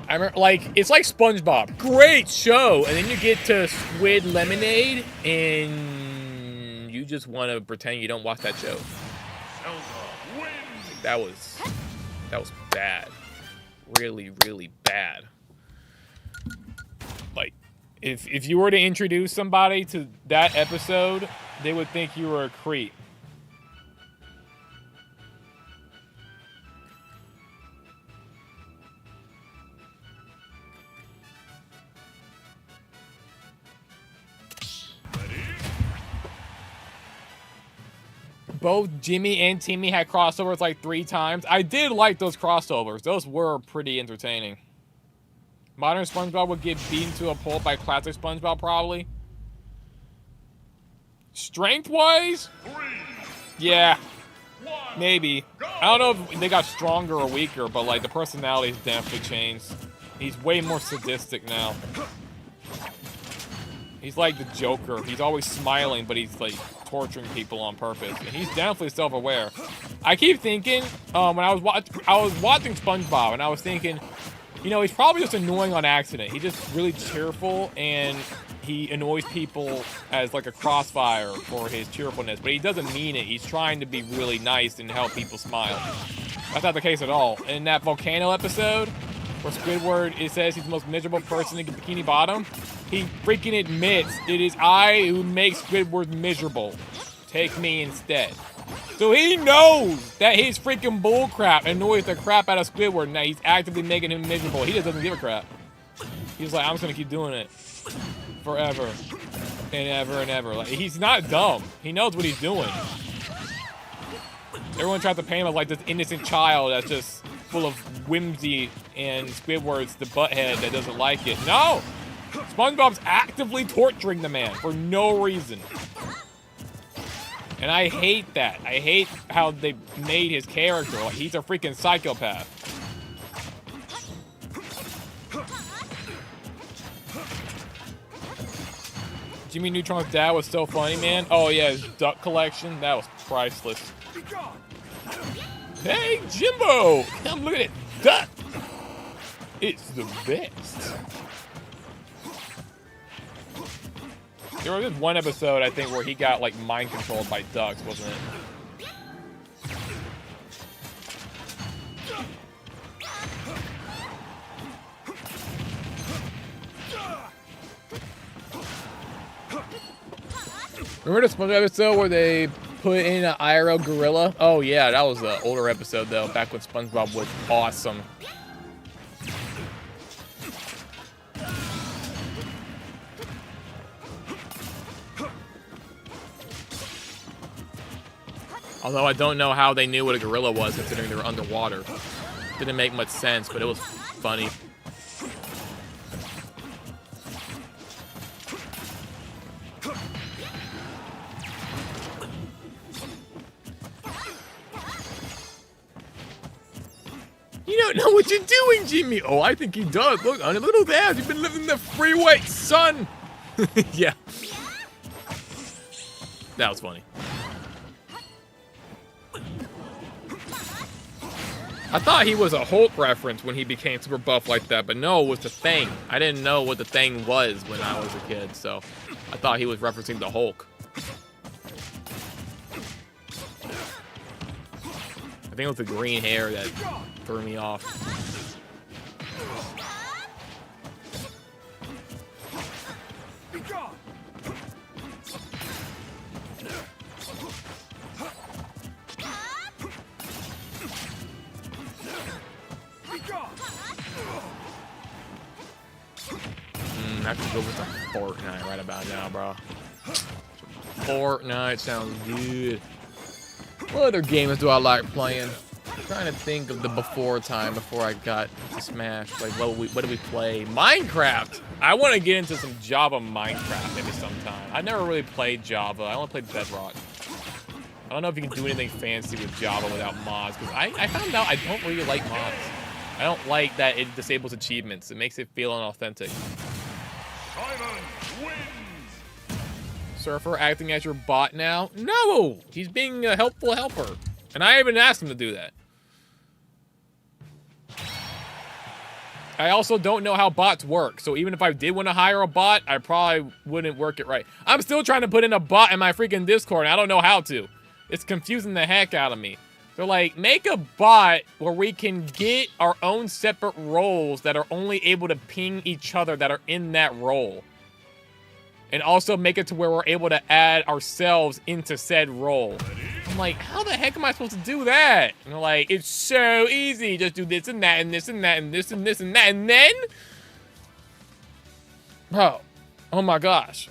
I remember, like, it's like SpongeBob. Great show! And then you get to Squid Lemonade, and you just want to pretend you don't watch that show. Like, that was bad. Really, really bad. Like, if you were to introduce somebody to that episode, they would think you were a creep. Both Jimmy and Timmy had crossovers like 3 times. I did like those crossovers. Those were pretty entertaining. Modern SpongeBob would get beaten to a pulp by classic SpongeBob, probably. Strength-wise? Yeah. Maybe. I don't know if they got stronger or weaker, but like the personality's definitely changed. He's way more sadistic now. He's like the Joker. He's always smiling, but he's like torturing people on purpose. And he's definitely self-aware. I keep thinking, when I was watching SpongeBob, and I was thinking, you know, he's probably just annoying on accident. He's just really cheerful, and he annoys people as like a crossfire for his cheerfulness. But he doesn't mean it. He's trying to be really nice and help people smile. That's not the case at all. In that volcano episode, where Squidward, it says he's the most miserable person in Bikini Bottom, he freaking admits it is I who makes Squidward miserable. Take me instead. So he knows that his freaking bullcrap annoys the crap out of Squidward. Now he's actively making him miserable. He just doesn't give a crap. He's like, I'm just gonna keep doing it forever and ever and ever. Like, he's not dumb. He knows what he's doing. Everyone tries to paint him as like this innocent child that's just full of whimsy, and Squidward's the butthead that doesn't like it. No! SpongeBob's actively torturing the man for no reason. And I hate that. I hate how they made his character. Like, he's a freaking psychopath. Jimmy Neutron's dad was so funny, man. Oh yeah, his duck collection, that was priceless. Hey, Jimbo! Come look at it, duck! It's the best. There was one episode, I think, where he got, like, mind controlled by ducks, wasn't it? Remember the SpongeBob episode where they put in an IRL gorilla? Oh, yeah, that was an older episode, though, back when SpongeBob was awesome. Although I don't know how they knew what a gorilla was, considering they were underwater. Didn't make much sense, but it was funny. You don't know what you're doing, Jimmy. Oh, I think he does. Look, on a little dad, you've been living the freeway, son. Yeah. That was funny. I thought he was a Hulk reference when he became super buff like that, but no, it was the Thing. I didn't know what the Thing was when I was a kid, so I thought he was referencing the Hulk. I think it was the green hair that threw me off. I could go with some Fortnite right about now, bro. Fortnite sounds good. What other games do I like playing? I'm trying to think of the before I got to Smash. Like, what did we play? Minecraft! I want to get into some Java Minecraft maybe sometime. I never really played Java. I only played Bedrock. I don't know if you can do anything fancy with Java without mods, because I found out I don't really like mods. I don't like that it disables achievements. It makes it feel unauthentic. Simon wins. Surfer acting as your bot now? No! He's being a helpful helper. And I even asked him to do that. I also don't know how bots work, so even if I did want to hire a bot, I probably wouldn't work it right. I'm still trying to put in a bot in my freaking Discord, and I don't know how to. It's confusing the heck out of me. They're like, make a bot where we can get our own separate roles that are only able to ping each other that are in that role. And also make it to where we're able to add ourselves into said role. I'm like, how the heck am I supposed to do that? And they're like, it's so easy. Just do this and that and this and that and this and this and that. And then? Oh my gosh.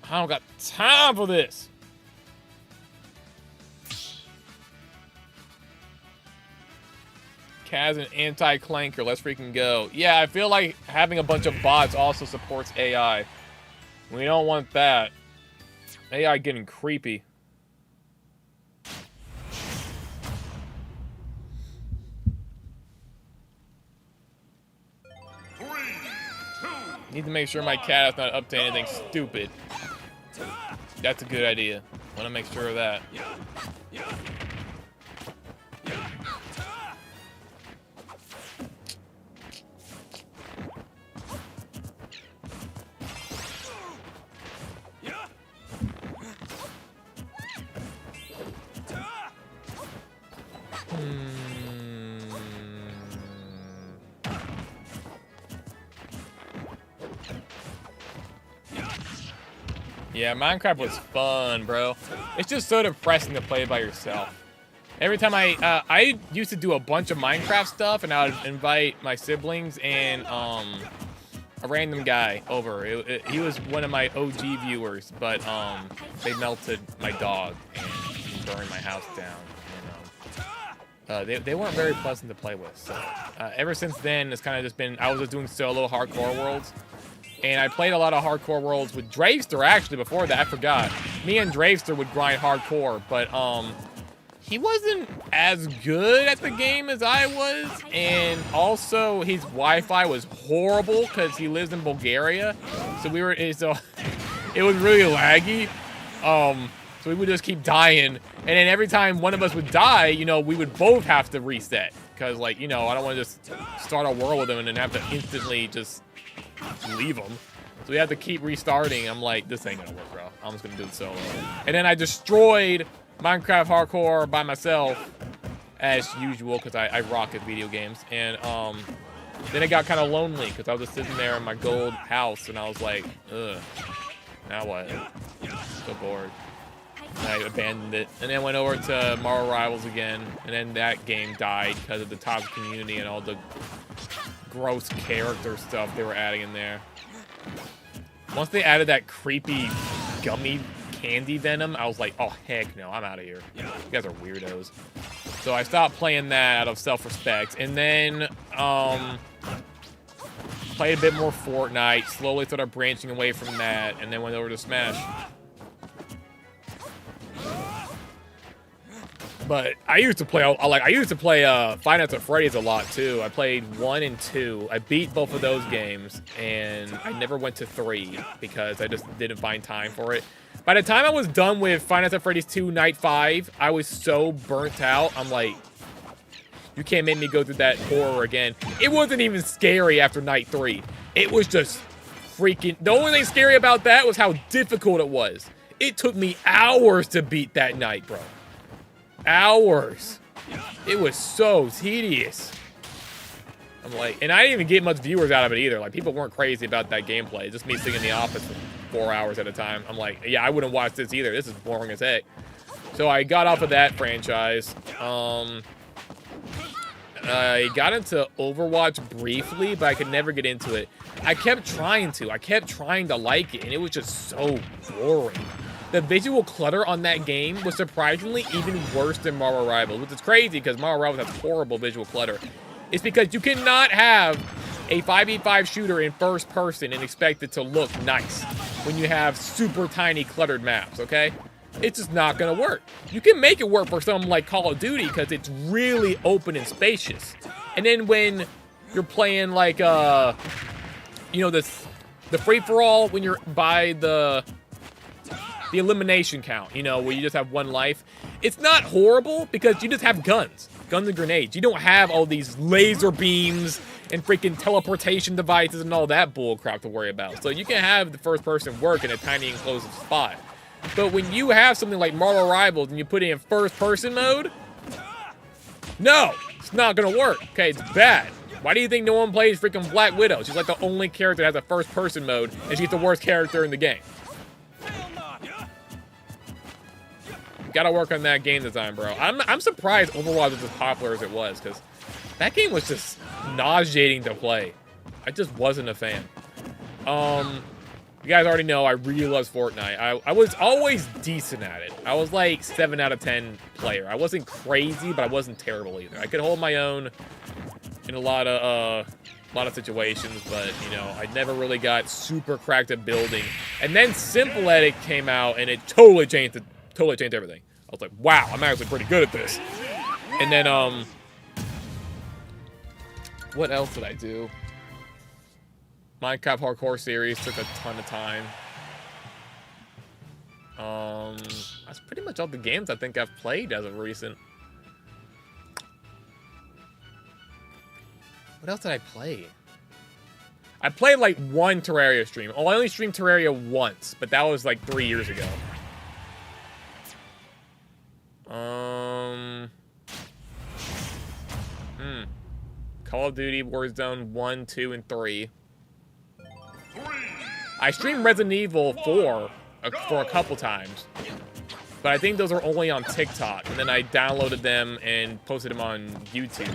I don't got time for this. Kaz and anti-clanker. Let's freaking go. Yeah, I feel like having a bunch of bots also supports AI. We don't want that. AI getting creepy. Need to make sure my cat is not up to anything stupid. That's a good idea. Want to make sure of that. Yeah, Minecraft was fun, bro. It's just so depressing to play by yourself. Every time I used to do a bunch of Minecraft stuff, and I would invite my siblings and a random guy over. He was one of my OG viewers, but they melted my dog and burned my house down. And, they weren't very pleasant to play with. So ever since then, it's kind of just been, I was just doing solo hardcore worlds. And I played a lot of hardcore worlds with Dravester, actually, before that. I forgot. Me and Dravester would grind hardcore, but he wasn't as good at the game as I was. And also, his Wi-Fi was horrible because he lives in Bulgaria. So it was really laggy. So we would just keep dying. And then every time one of us would die, you know, we would both have to reset. Because, like, you know, I don't want to just start a world with him and then have to instantly just leave him. So we have to keep restarting. I'm like, this ain't gonna work, bro. I'm just gonna do it solo. And then I destroyed Minecraft Hardcore by myself, as usual, because I rock at video games. And then it got kind of lonely, because I was just sitting there in my gold house, and I was like, ugh, now what? So bored. And I abandoned it. And then went over to Marvel Rivals again, and then that game died because of the toxic community and all the gross character stuff they were adding in there. Once they added that creepy gummy candy venom, I was like, oh, heck no, I'm out of here. You guys are weirdos. So I stopped playing that out of self-respect. And then, played a bit more Fortnite, slowly started branching away from that, and then went over to Smash. But I used to play Five Nights at Freddy's a lot too. I played 1 and 2. I beat both of those games, and I never went to 3 because I just didn't find time for it. By the time I was done with Five Nights at Freddy's 2 Night 5, I was so burnt out. I'm like, you can't make me go through that horror again. It wasn't even scary after Night 3. It was just freaking... The only thing scary about that was how difficult it was. It took me hours to beat that night, bro. Hours. It was so tedious. I'm like, and I didn't even get much viewers out of it either. Like, people weren't crazy about that gameplay. It's just me sitting in the office for 4 hours at a time. I'm like, yeah, I wouldn't watch this either. This is boring as heck. So I got off of that franchise. I got into Overwatch briefly, but I could never get into it. I kept trying to. I kept trying to like it, and it was just so boring. The visual clutter on that game was surprisingly even worse than Marvel Rivals, which is crazy because Marvel Rivals has horrible visual clutter. It's because you cannot have a 5v5 shooter in first person and expect it to look nice when you have super tiny cluttered maps, okay? It's just not gonna work. You can make it work for something like Call of Duty because it's really open and spacious. And then when you're playing like, the free-for-all, when you're by the elimination count, you know, where you just have one life. It's not horrible because you just have guns and grenades. You don't have all these laser beams and freaking teleportation devices and all that bull crap to worry about. So you can have the first person work in a tiny enclosed spot. But when you have something like Marvel Rivals and you put it in first person mode, no, it's not gonna work. Okay, it's bad. Why do you think no one plays freaking Black Widow? She's like the only character that has a first person mode, and she's the worst character in the game. Gotta work on that game design, bro. I'm surprised Overwatch was as popular as it was, because that game was just nauseating to play. I just wasn't a fan. You guys already know I really love Fortnite. I was always decent at it. I was like 7 out of 10 player. I wasn't crazy, but I wasn't terrible either. I could hold my own in a lot of situations, but you know, I never really got super cracked at building. And then Simple Edit came out, and it totally changed everything. I was like, wow, I'm actually pretty good at this. And then, what else did I do? Minecraft Hardcore series took a ton of time. That's pretty much all the games I think I've played as of recent. What else did I play? I played like one Terraria stream. Oh, I only streamed Terraria once, but that was like 3 years ago. Call of Duty, Warzone 1, 2, and 3. I streamed Resident Evil 4 for a couple times, but I think those are only on TikTok, and then I downloaded them and posted them on YouTube.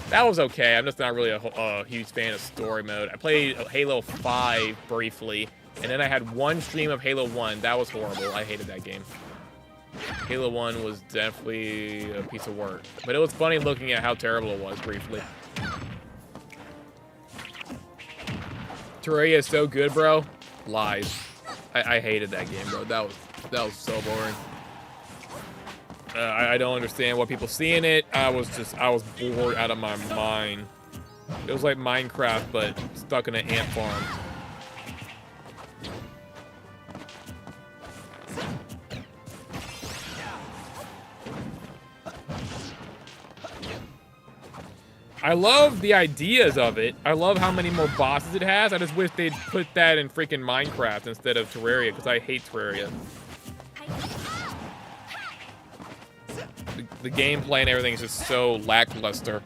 That was okay. I'm just not really a huge fan of story mode. I played Halo 5 briefly, and then I had one stream of Halo 1. That was horrible. I hated that game. Halo 1 was definitely a piece of work, but it was funny looking at how terrible it was briefly. Terraria is so good, bro. Lies. I hated that game, bro. That was so boring. I don't understand what people see in it. I was bored out of my mind. It was like Minecraft, but stuck in an ant farm. I love the ideas of it. I love how many more bosses it has. I just wish they'd put that in freaking Minecraft instead of Terraria, because I hate Terraria. The gameplay and everything is just so lackluster.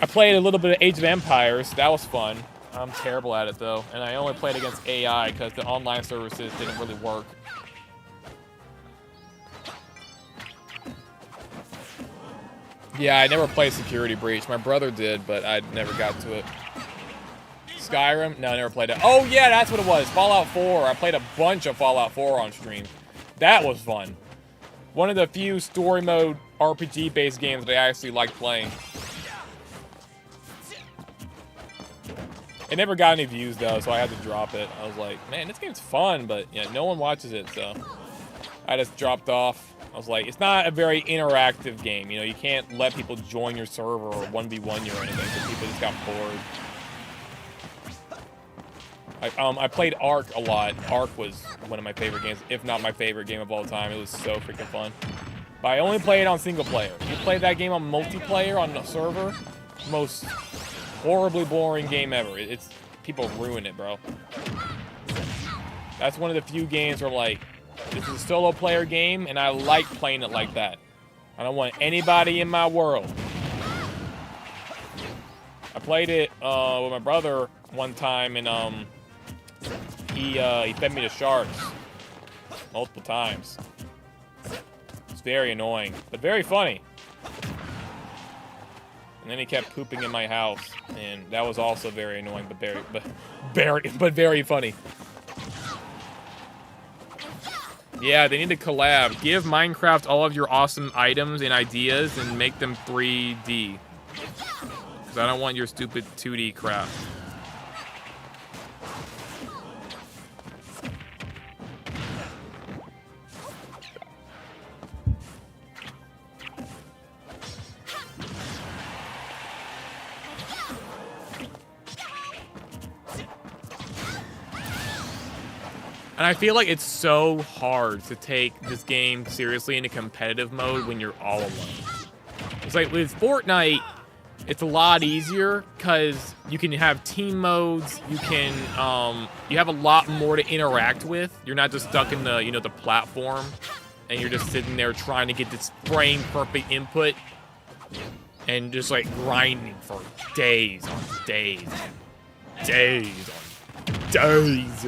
I played a little bit of Age of Empires. That was fun. I'm terrible at it, though. And I only played against AI because the online services didn't really work. Yeah, I never played Security Breach. My brother did, but I never got to it. Skyrim? No, I never played it. Oh, yeah, that's what it was. Fallout 4. I played a bunch of Fallout 4 on stream. That was fun. One of the few story mode RPG-based games that I actually liked playing. It never got any views, though, so I had to drop it. I was like, man, this game's fun, but yeah, no one watches it, so I just dropped off. I was like, it's not a very interactive game. You know, you can't let people join your server or 1v1 you or anything, so people just got bored. I played Ark a lot. Ark was one of my favorite games, if not my favorite game of all time. It was so freaking fun. But I only play it on single player. You play that game on multiplayer on the server, most horribly boring game ever. It's people ruin it, bro. That's one of the few games where like, this is a solo player game, and I like playing it like that. I don't want anybody in my world. I played it with my brother one time, and he fed me to sharks multiple times. It's very annoying, but very funny. And then he kept pooping in my house, and that was also very annoying, but very funny. Yeah, they need to collab. Give Minecraft all of your awesome items and ideas and make them 3D. Because I don't want your stupid 2D crap. And I feel like it's so hard to take this game seriously in a competitive mode when you're all alone. It's like with Fortnite, it's a lot easier because you can have team modes. You can, you have a lot more to interact with. You're not just stuck in the, you know, the platform, and you're just sitting there trying to get this frame perfect input, and just like grinding for days on days, days on days.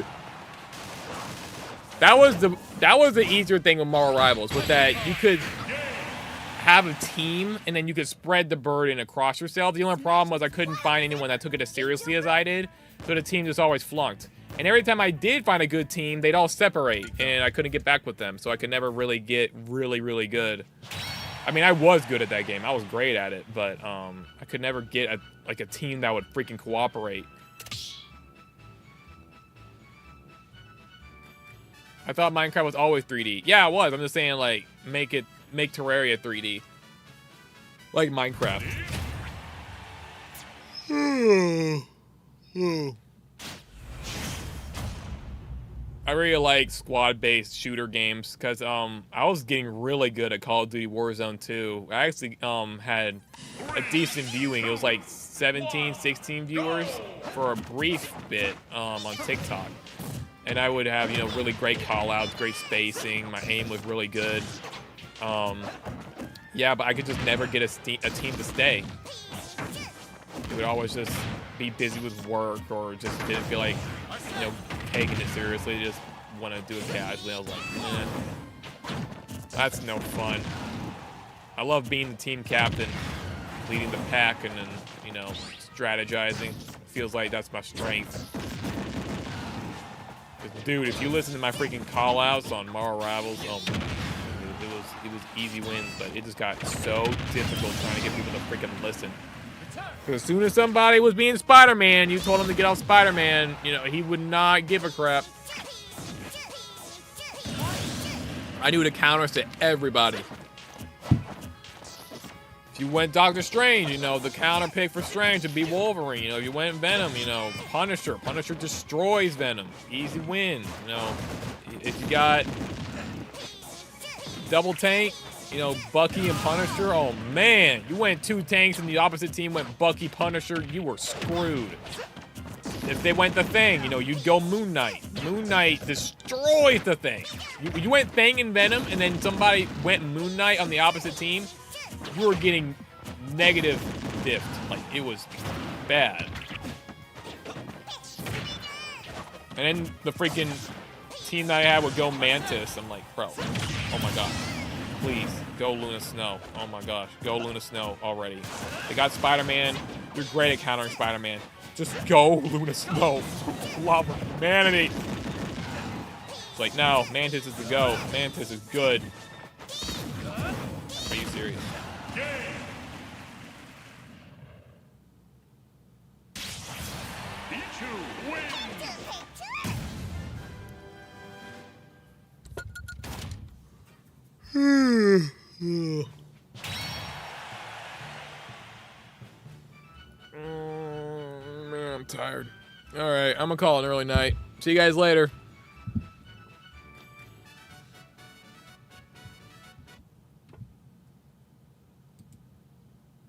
That was the easier thing with Marvel Rivals, was that you could have a team and then you could spread the burden across yourself. The only problem was I couldn't find anyone that took it as seriously as I did, so the team just always flunked. And every time I did find a good team, they'd all separate, and I couldn't get back with them, so I could never really get really good. I mean, I was good at that game. I was great at it, but I could never get a team that would freaking cooperate. I thought Minecraft was always 3D. Yeah, it was. I'm just saying, like, make Terraria 3D. Like Minecraft. I really like squad-based shooter games because I was getting really good at Call of Duty Warzone 2. I actually had a decent viewing. It was like 17, 16 viewers for a brief bit on TikTok. And I would have, you know, really great call-outs, great spacing. My aim was really good. Yeah, but I could just never get a team to stay. They would always just be busy with work or just didn't feel like, you know, taking it seriously. They just want to do it casually. I was like, eh, that's no fun. I love being the team captain, leading the pack, and then, you know, strategizing. Feels like that's my strength. Dude, if you listen to my freaking call-outs on Marvel Rivals, oh man, it was easy wins, but it just got so difficult trying to get people to freaking listen. Because as soon as somebody was being Spider-Man, you told him to get off Spider-Man, you know, he would not give a crap. I knew the counters to everybody. If you went Doctor Strange, you know, the counter pick for Strange would be Wolverine. You know, if you went Venom, you know, Punisher. Punisher destroys Venom. Easy win. You know, if you got double tank, you know, Bucky and Punisher, oh man, you went two tanks and the opposite team went Bucky, Punisher, you were screwed. If they went the Thing, you know, you'd go Moon Knight. Moon Knight destroys the Thing. You went Thing and Venom, and then somebody went Moon Knight on the opposite team, you were getting negative diffed. Like, it was bad. And then the freaking team that I had would go Mantis. I'm like, bro, oh my god. Please, go Luna Snow. Oh my gosh, go Luna Snow already. They got Spider-Man. You're great at countering Spider-Man. Just go Luna Snow. Love humanity. It's like, no, Mantis is the go. Mantis is good. Are you serious? Pichu wins. Man, I'm tired. All right, I'm gonna call it an early night. See you guys later.